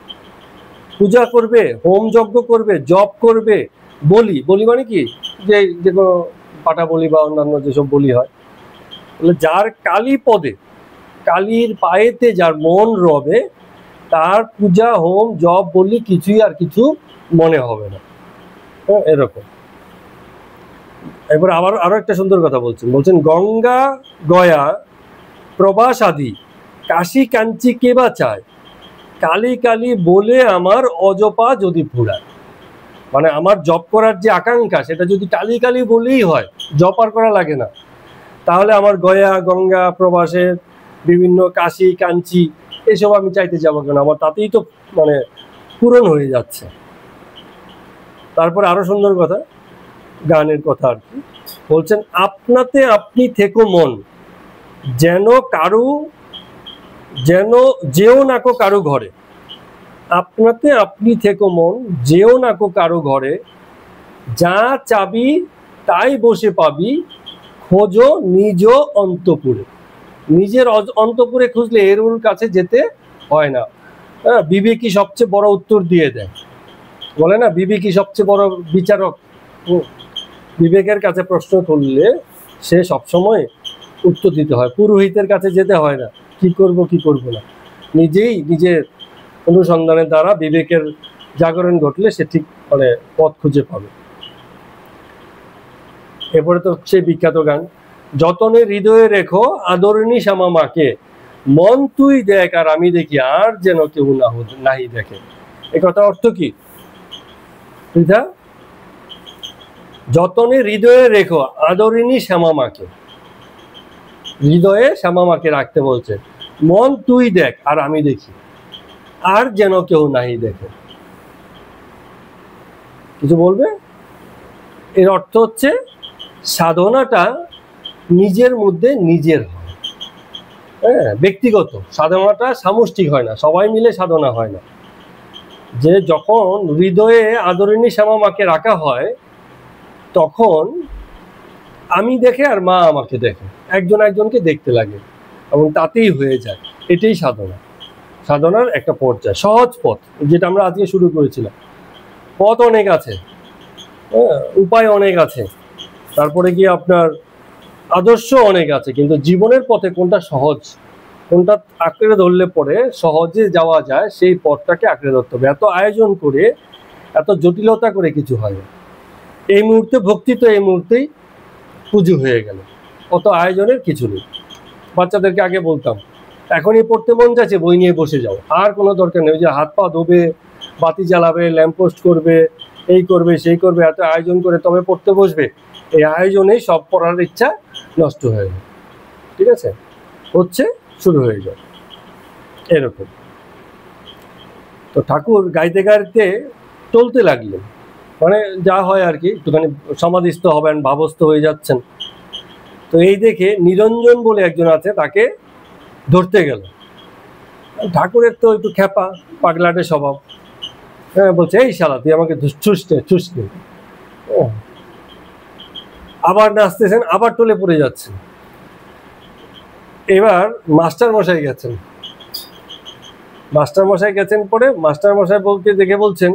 পূজা করবে, হোম যজ্ঞ করবে, জপ করবে, বলি, বলি মানে কি, যে কোনো পাটা বলি বা অন্যান্য যেসব বলি হয়, বলে যার কালী পদে, কালীর পায়েতে যার মন রবে, তার পূজা হোম জপ বলি কিছুই আর কিছু মনে হবে না। এরকম। এবার আরো একটা সুন্দর কথা বলছেন, গঙ্গা গয়া প্রবাস আদি, কাশী কাঞ্চি কে বা চায়, কালী কালী বলে আমার অজপা যদি পুরায়। মানে আমার জপ করার যে আকাঙ্ক্ষা, সেটা যদি কালী কালী বলেই হয়, জপ আর করা লাগে না, তাহলে আমার গয়া গঙ্গা প্রবাসের বিভিন্ন কাশী কাঞ্চি এসব আমি চাইতে যাবো কেন, আমার তাতেই তো মানে পূরণ হয়ে যাচ্ছে। তারপর আরো সুন্দর কথা, গানের কথা আর কি, বলছেন, আপনাতে আপনি থেকো মন, যেন কারু, যেন যেও নাকো কারু ঘরে। আপনাতে আপনি থেকো মন, যেও নাকো কারু ঘরে, যা চাবি তাই বসে পাবি, খোঁজো নিজ অন্তপুরে। নিজের অন্তপুরে খুঁজলে এর ওর কাছে যেতে হয় না। বিবেকই সবচেয়ে বড় উত্তর দিয়ে দেয়, বলে না, বিবেকই সবচেয়ে বড় বিচারক। বিবেকের কাছে প্রশ্ন করলে সে সবসময় উত্তর দিতে হয়, পুরোহিতের কাছে যেতে হয় না, কি করব কি করব না, নিজেই নিজের অনুসন্ধানের দ্বারা বিবেকের জাগরণ ঘটলে সে ঠিক মানে পথ খুঁজে পাবে। এরপরে তো সেই বিখ্যাত গান, যতনে হৃদয়ে রেখো আদরণী শ্যামা মাকে, মন তুই দেখ আর আমি দেখি, আর যেন কেউ নাহি দেখে। এ কথা অর্থ কি? যতনে হৃদয়ে রেখো আদরিণী শ্যামা মাকে, হৃদয়ে শ্যামা মাকে রাখতে বলছে, মন তুই দেখ আর আমি দেখি, আর যেন কেউ নাহি দেখে। কিছু বলবে? এর অর্থ হচ্ছে সাধনাটা নিজের মধ্যে নিজের হয়, হ্যাঁ, ব্যক্তিগত সাধনাটা সামষ্টিক হয় না, সবাই মিলে সাধনা হয় না। যে যখন হৃদয়ে আদরিণী শ্যামা মাকে রাখা হয়, তখন আমি দেখে আর মা আমাকে দেখে, একজন একজনকে দেখতে লাগে, এবং তাতেই হয়ে যায়। এটাই সাধনা, সাধনার একটা পর্যায়, সহজ পথ, যেটা আমরা আজকে শুরু করেছিলাম। পথ অনেক আছে, উপায় অনেক আছে, তারপরে গিয়ে আপনার আদর্শ অনেক আছে, কিন্তু জীবনের পথে কোনটা সহজ, কোনটা আঁকড়ে ধরলে পরে সহজে যাওয়া যায়, সেই পথটাকে আঁকড়ে ধরতে হবে। এত আয়োজন করে, এত জটিলতা করে কিছু হয় না। এই মুহূর্তে ভক্তি তো এই মুহূর্তেই পুজো হয়ে গেল, অত আয়োজনের কিছু নেই। বাচ্চাদেরকে আগে বলতাম, এখনই পড়তে মন যাচ্ছে, বই নিয়ে বসে যাও, আর কোনো দরকার নেই। ওই যে হাত পা ধোবে, বাতি জ্বালাবে, ল্যাম্পপোস্ট করবে, এই করবে সেই করবে, এত আয়োজন করে তবে পড়তে বসবে, এই আয়োজনেই সব পড়ার ইচ্ছা নষ্ট হয়ে যায়। ঠিক আছে, হচ্ছে শুরু হয়ে যায় এরকম। তো ঠাকুর গাইতে গাইতে চলতে লাগলেন, মানে যা হয় আর কি, একটুখানি সমাধিস্থ হবেন, ভাবস্থ হয়ে যাচ্ছেন। তো এই দেখে নিরঞ্জন বলে একজন আছে, তাকে ধরতে গেল। ঠাকুরের তো একটু খ্যাপা পাগলাটে স্বভাব, হ্যাঁ, বলছে এই শালা তুই আমাকে চুষতে। আবার নাচতেছেন, আবার টলে পড়ে যাচ্ছেন। এবার মাস্টার মশাই গেছেন, পরে মাস্টার মশাই বলতে দেখে বলছেন,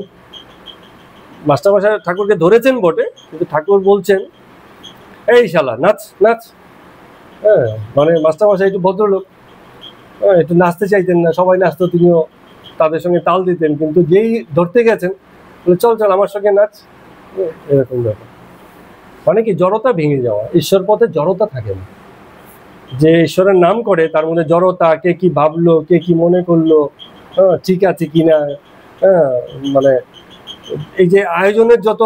মাস্টার মশাই ঠাকুরকে ধরেছেন বটে, কিন্তু ঠাকুর বলছেন এই শালা নাচ নাচ। হ্যাঁ, মানে মাস্টার মশাই একটু ভদ্রলোক, একটু নাচতে চাইতেন না, সবাই নাচতো, তিনিও তাদের সঙ্গে তাল দিতেন, কিন্তু যেই ধরতে গেছেন বলে চল চল আমার সঙ্গে নাচ, এরকম ব্যাপার। মানে কি, জড়তা ভেঙে যাওয়া। ঈশ্বর পথে জড়তা থাকে না। যে ঈশ্বরের নাম করে তার মধ্যে জড়তা, কে কি ভাবলো, কে কি মনে করলো, হ্যাঁ ঠিক আছে কিনা, হ্যাঁ মানে এই যে আয়োজনের যত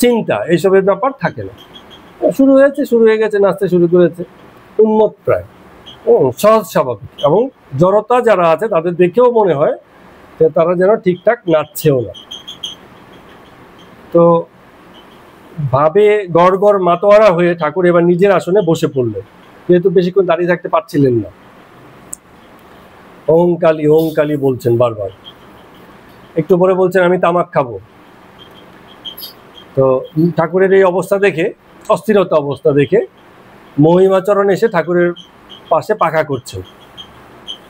চিন্তা, এইসবের ব্যাপার থাকে না। শুরু হয়ে গেছে, নাচতে শুরু করেছে, উন্মত্ত প্রায়, সহজ স্বাভাবিক। এবং জড়তা যারা আছে তাদের দেখেও মনে হয় যে তারা যেন ঠিকঠাক নাচছেও না। তো ভাবে গড় গড় মাতোয়ারা হয়ে ঠাকুর এবার নিজের আসনে বসে পড়লেন, যেহেতু বেশিক্ষণ দাঁড়িয়ে থাকতে পারছিলেন না। ওং কালী বলছেন বারবার। একটু পরে বলছেন আমি তামাক খাবো। তো ঠাকুরের এই অবস্থা দেখে, অস্থিরতা অবস্থা দেখে মহিমাচরণ এসে ঠাকুরের পাশে পাখা করছেন।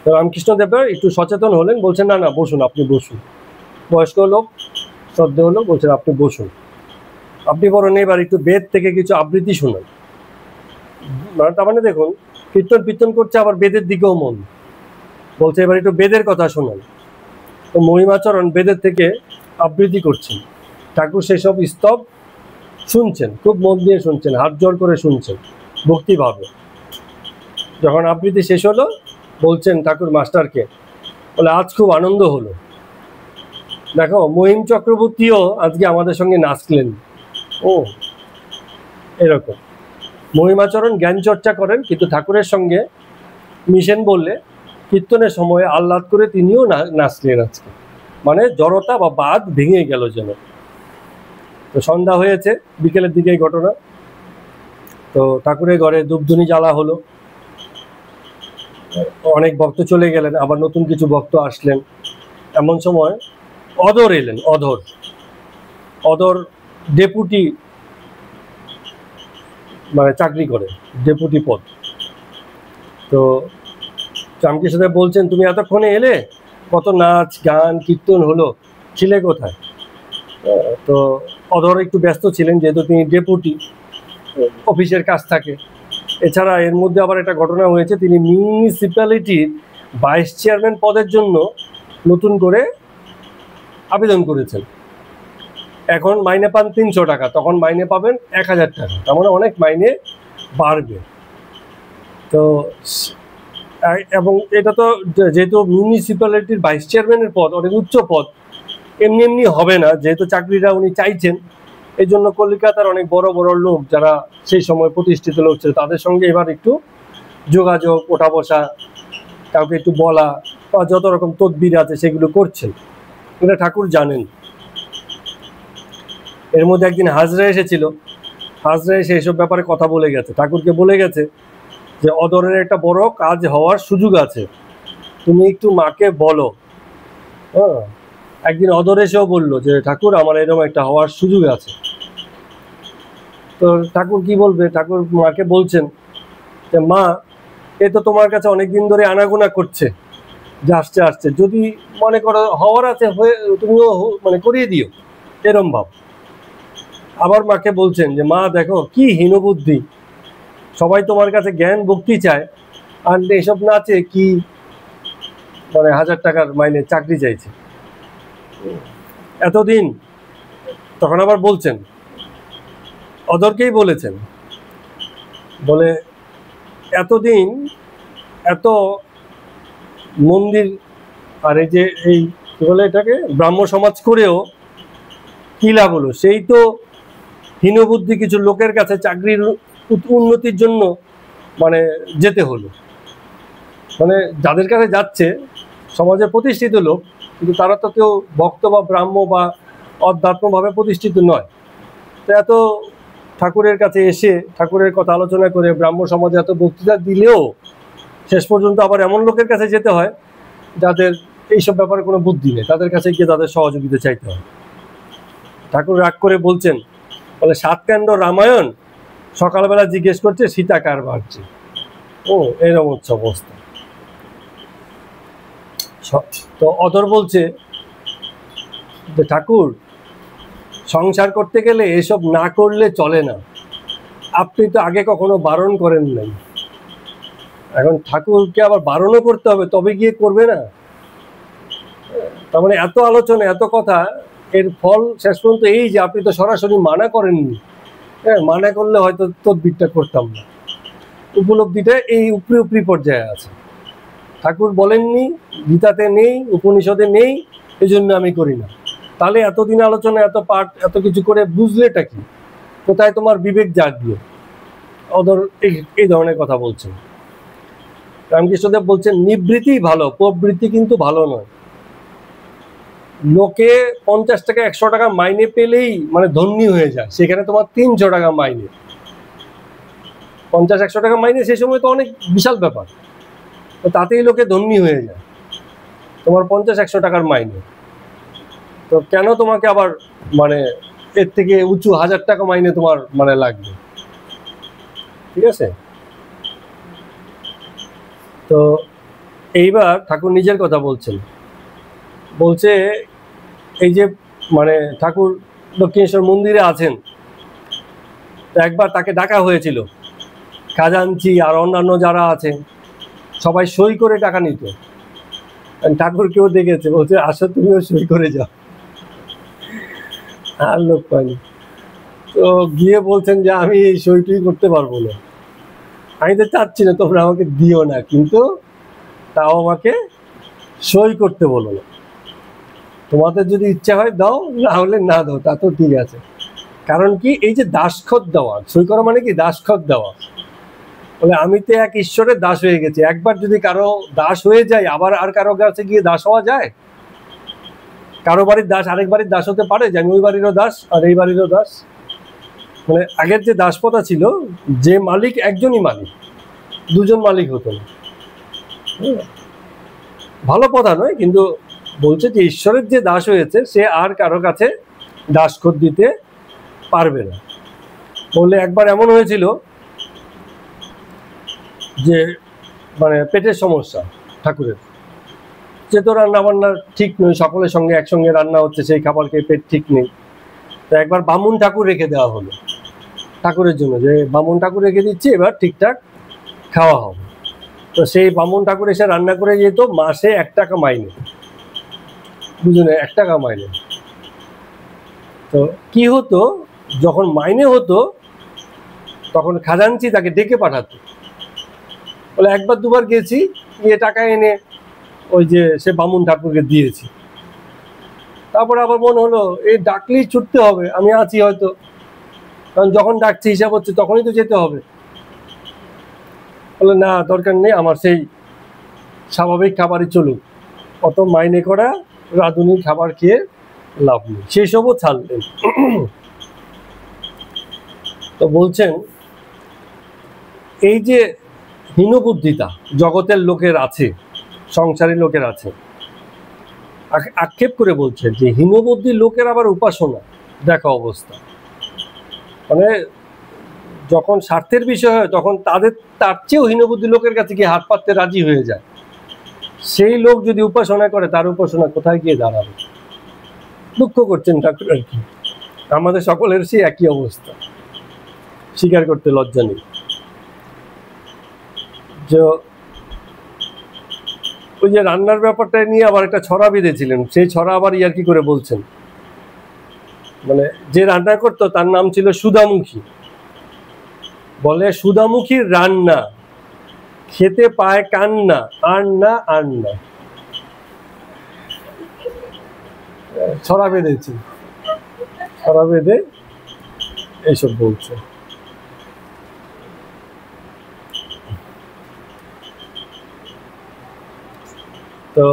তো রামকৃষ্ণদেব একটু সচেতন হলেন, বলছেন না না বসুন, আপনি বসুন। বয়স্ক লোক, শ্রদ্ধেয় লোক, বলছেন আপনি বসুন, আপনি বরং এবার একটু বেদ থেকে কিছু আবৃত্তি শোনান। তার মানে দেখুন, কীর্তন করছে, আবার বেদের দিকেও মন, বলছে এবার একটু বেদের কথা শোনান। তো মহিমাচরণ বেদের থেকে আবৃত্তি করছেন, ঠাকুর সেসব স্তব শুনছেন, খুব মন দিয়ে শুনছেন, হাত জোর করে শুনছেন ভক্তিভাবে। যখন আবৃত্তি শেষ হলো, বলছেন ঠাকুর মাস্টারকে, বলে আজ খুব আনন্দ হলো, দেখো মহিম চক্রবর্তীও আজকে আমাদের সঙ্গে নাচলেন। এরকম মহিমাচরণ জ্ঞান চর্চা করেন, কিন্তু ঠাকুরের সঙ্গে মিশেন বললে কীর্তনের সময় আহ্লাদ করে তিনিও নাচলেন আজকে। মানে জড়তা বা বাদ ভেঙে গেল যেন। তো সন্ধ্যা হয়েছে, বিকেলের দিকে ঘটনা। তো ঠাকুরের ঘরে ধূপধুনি জ্বালা হলো, অনেক ভক্ত চলে গেলেন, আবার নতুন কিছু ভক্ত আসলেন। এমন সময় অধর এলেন। অধর ডেপুটি, মানে চাকরি করে, ডেপুটি পদ। তো রামকৃষ্ণদেব বলছেন তুমি এতক্ষণে এলে, কত নাচ গান কীর্তন হলো, ছিলে কোথায়? তো অধর একটু ব্যস্ত ছিলেন, যেহেতু তিনি ডেপুটি, অফিসের কাজ থাকে। এছাড়া এর মধ্যে আবার একটা ঘটনা হয়েছে, তিনি মিউনিসিপ্যালিটির ভাইস চেয়ারম্যান পদের জন্য নতুন করে আবেদন করেছেন। এখন মাইনে পান 300 টাকা, তখন মাইনে পাবেন 1000 টাকা, তার মানে অনেক মাইনে বাড়বে। তো এবং এটা তো যেহেতু মিউনিসিপ্যালিটির ভাইস চেয়ারম্যানের পদ, অনেক উচ্চ পদ, এমনি হবে না, যেহেতু চাকরিটা উনি চাইছেন। এই জন্য কলকাতার অনেক বড় বড় লোক যারা সেই সময় প্রতিষ্ঠিত লোক ছিল, তাদের সঙ্গে এবার একটু যোগাযোগ, ওঠা বসা, কাউকে একটু বলা, বা যত রকম তদবির আছে সেগুলো করছেন। এটা ঠাকুর জানেন। এর মধ্যে একদিন হাজরা এসেছিল, হাজরা এসে এসব ব্যাপারে কথা বলে গেছে, ঠাকুরকে বলে গেছে যে অদরের একটা বড় কাজ হওয়ার সুযোগ আছে, তুমি একটু মাকে বলো। হ্যাঁ, একদিন অদর এসেও বললো যে ঠাকুর আমার এরকম একটা হওয়ার সুযোগ আছে। তো ঠাকুর কি বলবে, ঠাকুর মাকে বলছেন যে মা, এ তো তোমার কাছে অনেকদিন ধরে আনাগোনা করছে যে আসছে, যদি মনে করো হওয়ার আছে, হয়ে তুমিও মানে করিয়ে দিও, এরম ভাব। আবার মাকে বলছেন যে মা দেখো কি হীনবুদ্ধি, সবাই তোমার কাছে জ্ঞান ভক্তি চায়, আর এসব নাচে কি মানে 1000 টাকার মাইনে চাকরি চাইছে এতদিন। তখন আবার বলছেন, অদরকেই বলেছেন, বলে এতদিন এত মন্দির আর এই যে এই কি বলে এটাকে, ব্রাহ্ম সমাজ করেও কি লাভ হলো? সেই তো হীনবুদ্ধি কিছু লোকের কাছে চাকরির উন্নতির জন্য মানে যেতে হলো। মানে যাদের কাছে যাচ্ছে সমাজে প্রতিষ্ঠিত লোক, কিন্তু তারা তো কেউ ভক্ত বা ব্রাহ্ম বা অধ্যাত্মভাবে প্রতিষ্ঠিত নয়। তো এত ঠাকুরের কাছে এসে ঠাকুরের কথা আলোচনা করে ব্রাহ্ম সমাজে এত বক্তৃতা দিলেও শেষ পর্যন্ত আবার এমন লোকের কাছে যেতে হয় যাদের এইসব ব্যাপারে কোনো বুদ্ধি নেই, তাদের কাছে গিয়ে তাদের সহযোগিতা চাইতে হয়। ঠাকুর রাগ করে বলছেন, বলে সাতকাণ্ড রামায়ণ সকালবেলা জিজ্ঞেস করছে সীতা কার বাড়ছে। ও এরকম হচ্ছে অবস্থা। তো অদর বলছে যে ঠাকুর, সংসার করতে গেলে এসব না করলে চলে না, আপনি তো আগে কখনো বারণ করেন নাই, এখন ঠাকুরকে আবার বারণও করতে হবে তবে গিয়ে করবে না? তার মানে এত আলোচনা এত কথা, এর ফল শেষ পর্যন্ত এই যে আপনি তো সরাসরি মানা করেননি। হ্যাঁ, মানা করলে হয়তো তদবিরটা করতাম না। উপলব্ধিটা এই উপরি উপরি পর্যায়ে আছে। ঠাকুর বলেননি, গীতাতে নেই, উপনিষদে নেই, এই জন্য আমি করি না। তাহলে এতদিন আলোচনা এত পাঠ এত কিছু করে বুঝলেটা কি? কোথায় তোমার বিবেক জাগলো? অদর এই ধরনের কথা বলছেন। রামকৃষ্ণদেব বলছেন নিবৃত্তি ভালো, প্রবৃত্তি কিন্তু ভালো নয়। লোকে 50 টাকা 100 টাকা মাইনে পেলেই মানে ধনী হয়ে যায়, সেখানে তোমার 300 টাকা মাইনে। 50-100 টাকা মাইনে সেই সময় তো অনেক বিশাল ব্যাপার, তো তাতেই লোকে ধনী হয়ে যায়। তোমার 50-100 টাকার মাইনে, তো কেন তোমাকে আবার মানে এর থেকে উঁচু 1000 টাকা মাইনে তোমার মানে লাগবে? ঠিক আছে। তো এইবার ঠাকুর নিজের কথা বলছেন, বলছে এই যে মানে ঠাকুর দক্ষিণেশ্বর মন্দিরে আছেন, একবার তাকে ডাকা হয়েছিল, খাজাঞ্চি আর অন্যান্য যারা আছে সবাই সই করে টাকা নিত। ঠাকুর কেউ দেখেছে, বলছে আসো তুমিও সই করে যাও, আর লোক পায়নি। তো গিয়ে বলছেন যে আমি এই সইটুই করতে পারবো না, আমি তো চাচ্ছি না তোমরা আমাকে দিও না, কিন্তু তাও আমাকে সই করতে বলো না। তোমাদের যদি ইচ্ছা হয় দাও, না হলে না দাও, তা তো ঠিক আছে। কারণ কি, এই যে দাসখত দেওয়া, সই করা মানে কি দাসখত দেওয়া। বলে আমি তো এক ঈশ্বরের দাস হয়ে গেছি, একবার যদি কারো দাস হয়ে যায় আবার আর কারো কাছে গিয়ে দাস হওয়া যায়? কারো বাড়ির দাস আরেক বাড়ির দাস হতে পারে যে আমি ওই বাড়িরও দাস আর এই বাড়িরও দাস? মানে আগের যে দাসপ্রথা ছিল, যে মালিক একজনই মালিক, দুজন মালিক হতো না। ভালো কথা নয়, কিন্তু বলছে যে ঈশ্বরের যে দাস হয়েছে সে আর কারো কাছে দাসখত দিতে পারবে না। বললে একবার এমন হয়েছিল যে মানে পেটের সমস্যা ঠাকুরের, যে তো রান্না বান্নার ঠিক নয়, সকলের সঙ্গে একসঙ্গে রান্না হচ্ছে, সেই খাবার খেয়ে পেট ঠিক নেই। তো একবার বামুন ঠাকুর রেখে দেওয়া হলো ঠাকুরের জন্য, যে বামুন ঠাকুর রেখে দিচ্ছি, এবার ঠিকঠাক খাওয়া হবে। তো সেই বামুন ঠাকুর এসে রান্না করে যেত, মাসে 1 টাকা মাইনে, দুজনে 1 টাকা মাইনে। তো কি হতো, যখন মাইনে হতো তখন খাজাঞ্চি তাকে ডেকে পাঠাতো। বলে একবার দুবার গেছি, গিয়ে টাকা এনে ওই যে সে বামুন ঠাকুরকে দিয়েছি। তারপরে আবার মনে হলো এই ডাকলেই ছুটতে হবে, আমি আছি হয়তো, কারণ যখন ডাকছি হিসাব হচ্ছে তখনই তো যেতে হবে। বলে না, দরকার নেই, আমার সেই স্বাভাবিক খাবারই চলুক, অত মাইনে করা রাঁধুনি খাবার খেয়ে লাভ নেই, সেই সবও ছাড়লেন। তো বলছেন এই যে হীনবুদ্ধিতা জগতের লোকের আছে, সংসারী লোকের আছে, আক্ষেপ করে বলছেন যে হীনবুদ্ধি লোকের আবার উপাসনা দেখা অবস্থা। মানে যখন স্বার্থের বিষয় হয় তখন তার চেয়েও হীনবুদ্ধি লোকের কাছে গিয়ে হাত পাততে রাজি হয়ে যায়। সেই লোক যদি উপাসনা করে, তার উপাসনা কোথায় গিয়ে দাঁড়াবে? দুঃখ করছেন ঠাকুর আর কি। আমাদের সকলের সেই একই অবস্থা, স্বীকার করতে লজ্জা নেই। যে ওই যে রান্নার ব্যাপারটা নিয়ে আবার একটা ছড়া বেঁধেছিলেন, সেই ছড়া আবার ইয়ার্কি করে বলছেন, মানে যে রান্না করতো তার নাম ছিল সুধামুখী। বলে সুধামুখীর রান্না খেতে পায় কান্না, আর না আর না। ছড়া বেঁধেছে, ছড়া বেঁধে এইসব বলছে। তো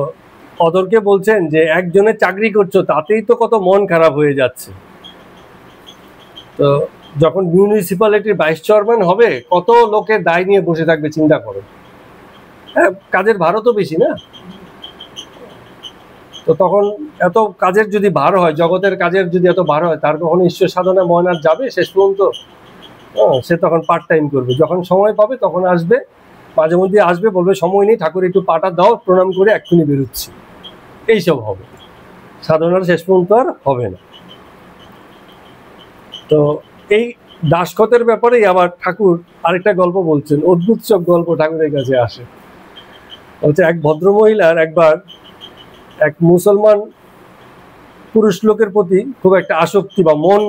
অদরকে বলছেন যে একজনের চাকরি করছো তাতেই তো কত মন খারাপ হয়ে যাচ্ছে, তো যখন মিউনিসিপ্যালিটির ভাইস চেয়ারম্যান হবে কত লোকের দায় নিয়ে বসে থাকবে চিন্তা করো। হ্যাঁ, কাজের ভারও তো বেশি না, তো তখন এত কাজের যদি ভার হয়, জগতের কাজের যদি এত ভার হয়, তার কখনো ঈশ্বর সাধনা মন আর যাবে শেষ পর্যন্ত? সে তখন পার্ট টাইম করবে, যখন সময় পাবে তখন আসবে, মাঝে মধ্যে আসবে, বলবে সময় নেই ঠাকুর একটু পাটা দাও, প্রণাম করে এক্ষুনি বেরোচ্ছি, এইসব হবে, সাধনার শেষ পর্যন্ত আর হবে না। তো এই দাসখতের ব্যাপারেই আবার ঠাকুর আরেকটা গল্প বলছেন, অদ্ভুত সব গল্প ঠাকুরের কাছে আসে। বলছে এক ভদ্রমহিলার একবার এক মুসলমান পুরুষ লোকের প্রতি খুব একটা আসক্তি বা মন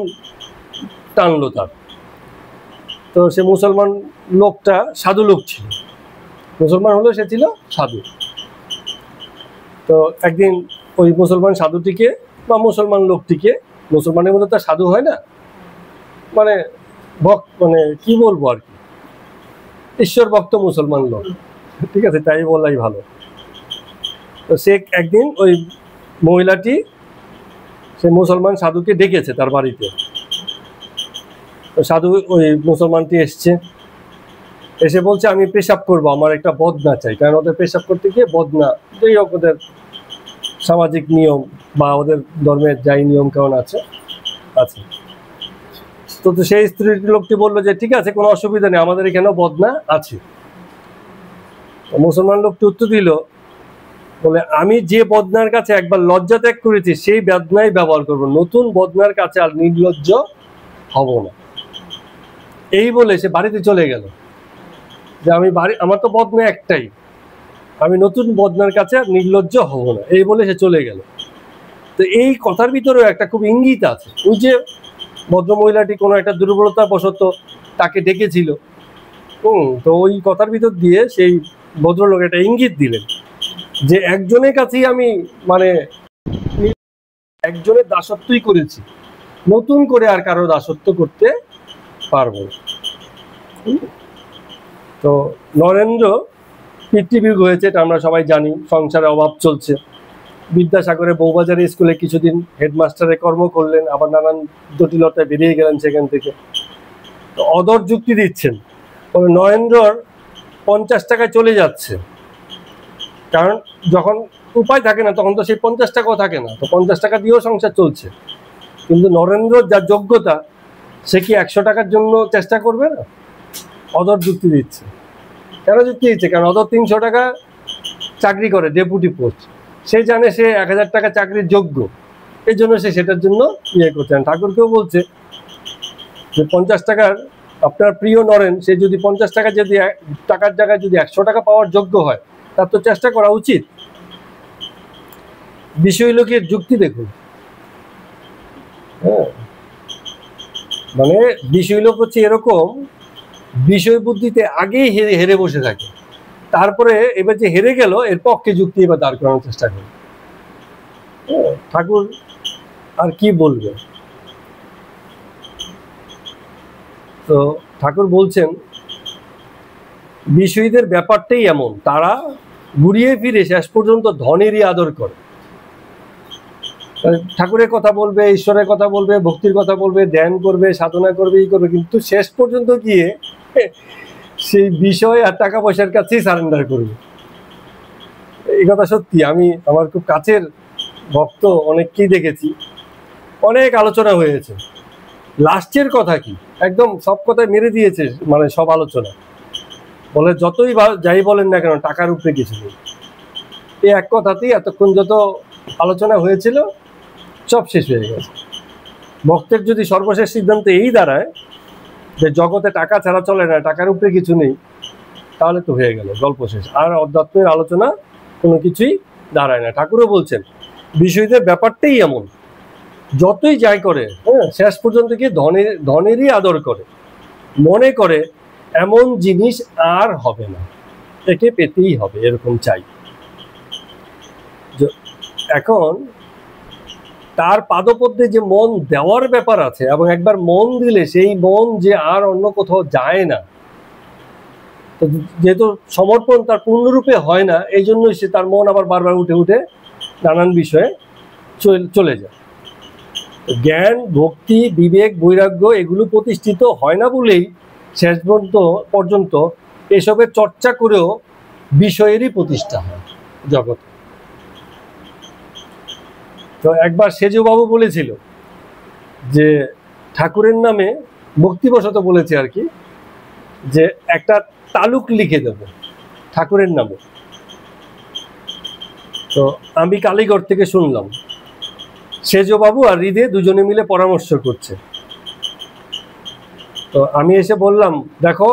টানলো তার। তো সে মুসলমান লোকটা সাধু লোক ছিল, মুসলমান হলেও সে ছিল সাধু। তো একদিন ওই মুসলমান সাধুটিকে বা মুসলমান লোকটিকে, মুসলমানের মধ্যে তার সাধু হয় না, মানে মানে কি বলবো আর কি, ঈশ্বর ভক্ত মুসলমান লোক, ঠিক আছে, তাই বলাই ভালো। তো সে একদিন ওই মহিলাটি সে মুসলমান সাধুকে ডেকেছে তার বাড়িতে। তো সাধু ওই মুসলমানটি এসছে, এসে বলছে আমি পেশাব করবো, আমার একটা বদনা চাই, কারণ ওদের পেশাব করতে গিয়ে বদনা, যেই হোক ওদের সামাজিক নিয়ম বা ওদের ধর্মের যাই নিয়ম কেমন আছে আছে। তো সেই স্ত্রী লোকটি বললো যে ঠিক আছে, কোনো অসুবিধা নেই, আমাদের এখানেও বদনা আছে। মুসলমান লোকটি উত্তর দিল, বলে আমি যে বদনার কাছে একবার লজ্জা ত্যাগ করেছি সেই বদনাই ব্যবহার করবো, নতুন বদনার কাছে আর নির্লজ্জ হব না। এই বলে সে বাড়িতে চলে গেল, যে আমি আমার তো বদনা একটাই, আমি নতুন বদনার কাছে আর নির্লজ্জ হব না, এই বলে সে চলে গেল। তো এই কথার ভিতরেও একটা খুব ইঙ্গিত আছে, ওই যে ভদ্রমহিলাটি কোনো একটা দুর্বলতা বশত তাকে ডেকেছিল, তো ওই কথার ভিতর দিয়ে সেই ভদ্রলোক একটা ইঙ্গিত দিলেন যে একজনের কাছেই আমি মানে একজনের দাসত্বই করেছি, নতুন করে আর কারো দাসত্ব করতে পারবো। তো নরেন্দ্র পিতৃবিয়োগ হয়েছে, এটা আমরা সবাই জানি, সংসারে অভাব চলছে। বিদ্যাসাগরের বউবাজারে স্কুলে কিছুদিন হেডমাস্টারের কর্ম করলেন, আবার নানান জটিলতায় বেরিয়ে গেলেন সেখান থেকে। তো অদর যুক্তি দিচ্ছেন, নরেন্দ্রর 50 টাকায় চলে যাচ্ছে, কারণ যখন উপায় থাকে না তখন তো সেই 50 টাকাও থাকে না, তো 50 টাকা দিয়েও সংসার চলছে। কিন্তু নরেন্দ্রর যা যোগ্যতা, সে কি 100 টাকার জন্য চেষ্টা করবে না? অদর যুক্তি দিচ্ছে। কেন যুক্তি দিচ্ছে? কারণ অদর 300 টাকা চাকরি করে, ডেপুটি পোস্ট, সে জানে সে 1000 টাকা চাকরির যোগ্য, এই জন্য সে সেটার জন্য ইয়ে করছেন। ঠাকুরকেও বলছে যে 50 টাকার আপনার প্রিয় নরেন, সে যদি 50 টাকা যদি টাকার জায়গায় যদি 100 টাকা পাওয়ার যোগ্য হয়, তার তো চেষ্টা করা উচিত। বিষয় লোকের যুক্তি দেখুন, হ্যাঁ, মানে বিষয় লোক হচ্ছে এরকম, বিষয় বুদ্ধিতে আগেই হেরে বসে থাকে, তারপরে এবার যে হেরে গেল এর পক্ষে যুক্তি এবার দাঁড় করানোর চেষ্টা করে। ঠাকুর আর কি বলবে? তো ঠাকুর বলছেন বিষয়ীদের ব্যাপারটাই এমন, তারা ঘুরিয়ে ফিরে শেষ পর্যন্ত ধনেরই আদর করে। ঠাকুরের কথা বলবে, ঈশ্বরের কথা বলবে, ভক্তির কথা বলবে, ধ্যান করবে, সাধনা করবে, এই করবে, কিন্তু শেষ পর্যন্ত গিয়ে সেই বিষয় আর টাকা পয়সার কাছেই সারেন্ডার করবে। এই কথা সত্যি, আমি আমার খুব কাছের ভক্ত অনেককেই দেখেছি, অনেক আলোচনা হয়েছে, লাস্টের কথা কি একদম সব কথায় মেরে দিয়েছে, মানে সব আলোচনা, বলে যতই যাই বলেন না কেন টাকার উপরে কিছু নেই। এই এক কথাতেই এতক্ষণ যত আলোচনা হয়েছিল সব শেষ হয়ে গেছে। ভক্তের যদি সর্বশেষ সিদ্ধান্ত এই দাঁড়ায় যে জগতে টাকা ছাড়া চলে না, টাকার উপরে কিছু নেই, তাহলে তো হয়ে গেল, গল্প শেষ, আর অধ্যাত্মের আলোচনা কোনো কিছুই দাঁড়ায় না। ঠাকুরও বলছেন বিষয়দের ব্যাপারটাই এমন, যতই যাই করে, হ্যাঁ, শেষ পর্যন্ত কি ধনেরই আদর করে, মনে করে এমন জিনিস আর হবে না, একে পেতেই হবে, এরকম চাই। এখন তার পাদপদ্মে যে মন দেওয়ার ব্যাপার আছে, এবং একবার মন দিলে সেই মন যে আর অন্য কোথাও যায় না, তো যেহেতু সমর্পণ তার পূর্ণরূপে হয় না, এই জন্যই সে তার মন আবার বারবার উঠে উঠে নানান বিষয়ে চলে যায়। জ্ঞান, ভক্তি, বিবেক, বৈরাগ্য এগুলো প্রতিষ্ঠিত হয় না বলেই শেষ পর্যন্ত এসবের চর্চা করেও বিষয়েরই প্রতিষ্ঠা হয় জগতে। তো একবার সেজুবাবু বলেছিল যে ঠাকুরের নামে, ভক্তিবশত বলেছে আর কি, যে একটা তালুক লিখে দেব ঠাকুরের নামে। তো আমি কালীগড় থেকে শুনলাম সেজবাবু আর হৃদে দুজনে মিলে পরামর্শ করছে। তো আমি এসে বললাম, দেখো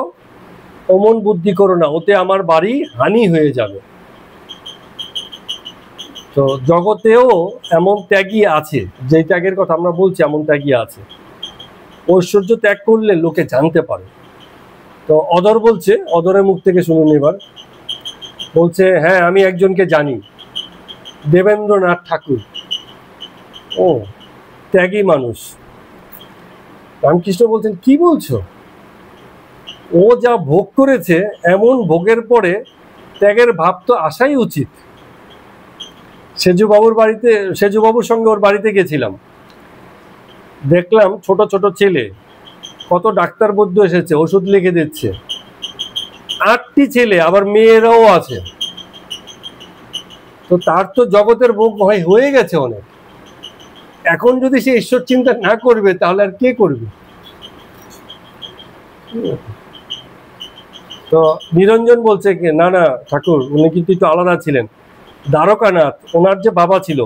অমন বুদ্ধি করো না, ওতে আমার বাড়ি হানি হয়ে যাবে। তো জগতেও এমন ত্যাগী আছে, যে ত্যাগের কথা আমরা বলছি এমন ত্যাগী আছে, ঐশ্বর্য ত্যাগ করলে লোকে জানতে পারে। তো অদর বলছে, অদরের মুখ থেকে শুনুন এবার। বলছে, হ্যাঁ আমি একজনকে জানি, দেবেন্দ্রনাথ ঠাকুর। ও ত্যাগী মানুষ। রামকৃষ্ণ বলছেন, কি বলছো? ও যা ভোগ করেছে, এমন ভোগের পরে ত্যাগের ভাব তো আসাই উচিত। সেজুবাবুর সঙ্গে ওর বাড়িতে গেছিলাম, দেখলাম ছোট ছোট ছেলে, কত ডাক্তার বৈদ্য এসেছে, ওষুধ লিখে দিচ্ছে। 8টি ছেলে, আবার মেয়েরাও আছে। তো তার তো জগতের ভোগ হয়ে গেছে অনেক। এখন যদি সে ঈশ্বর চিন্তা না করবে, তাহলে আর কে করবে? তো নিরঞ্জন বলছে কি, না না ঠাকুর, উনি কিন্তু একটু আলাদা ছিলেন। দ্বারকানাথ, ওনার যে বাবা ছিল,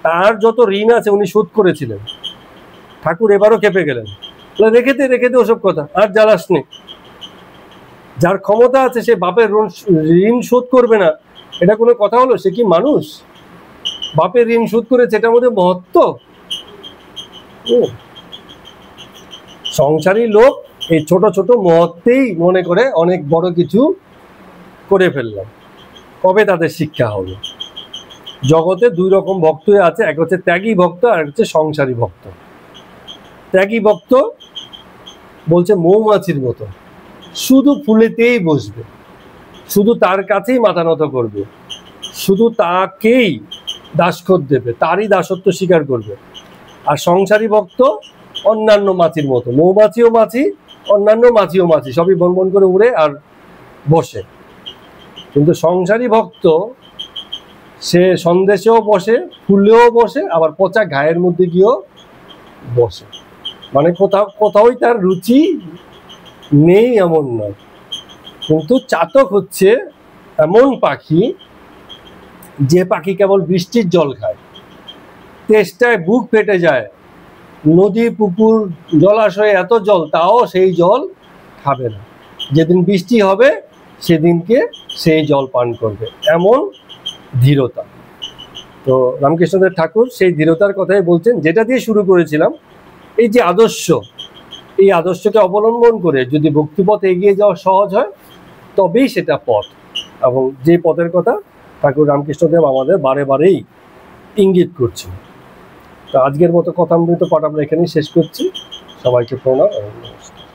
তার যত ঋণ আছে উনি শোধ করেছিলেন। ঠাকুর এবারও খেপে গেলেন, রেখে দে ওসব কথা, আর জ্বালাস নে। যার ক্ষমতা আছে সে বাপের ঋণ শোধ করবে না, এটা কোনো কথা হলো? সে কি মানুষ? বাপের ঋণ শোধ করেছে, এটার মধ্যে মহত্ব। সংসারী লোক এই ছোট ছোট মহত্বেই মনে করে অনেক বড় কিছু করে ফেললাম। কবে তাদের শিক্ষা হবে? জগতে 2 রকম ভক্তই আছে, এক হচ্ছে ত্যাগী ভক্ত, আর হচ্ছে সংসারী ভক্ত। ত্যাগী ভক্ত বলছে মৌমাছির মতো, শুধু ফুলেতেই বসবে, শুধু তার কাছেই মাথা নত করবে, শুধু তাকেই দাসখত দেবে, তারই দাসত্ব স্বীকার করবে। আর সংসারী ভক্ত অন্যান্য মাছির মতো, মৌমাছিও মাছি, অন্যান্য মাছিও মাছি, সবই বন বন করে উড়ে আর বসে। কিন্তু সংসারী ভক্ত সে সন্দেশেও বসে, ফুলেও বসে, আবার পচা ঘায়ের মধ্যে গিয়েও বসে। মানে কোথাওই তার রুচি নেই এমন নয়। কিন্তু চাতক হচ্ছে এমন পাখি, যে পাখি কেবল বৃষ্টির জল খায়, তেষ্টায় বুক ফেটে যায়, নদী পুকুর জলাশয়ে এত জল, তাও সেই জল খাবে না। যেদিন বৃষ্টি হবে সেদিনকে সেই জল পান করবে, এমন ধীরতা। তো রামকৃষ্ণদেব ঠাকুর সেই ধীরতার কথাই বলছেন, যেটা দিয়ে শুরু করেছিলাম। এই যে আদর্শ, এই আদর্শকে অবলম্বন করে যদি ভক্তিপথে এগিয়ে যাওয়া সহজ হয়, তবেই সেটা পথ। এবং যে পথের কথা ঠাকুর রামকৃষ্ণদেব আমাদের বারে বারেই ইঙ্গিত করছেন। তো আজকের মতো কথামৃত পাঠ আমরা এখানেই শেষ করছি। সবাইকে প্রণাম এবং নমস্কার।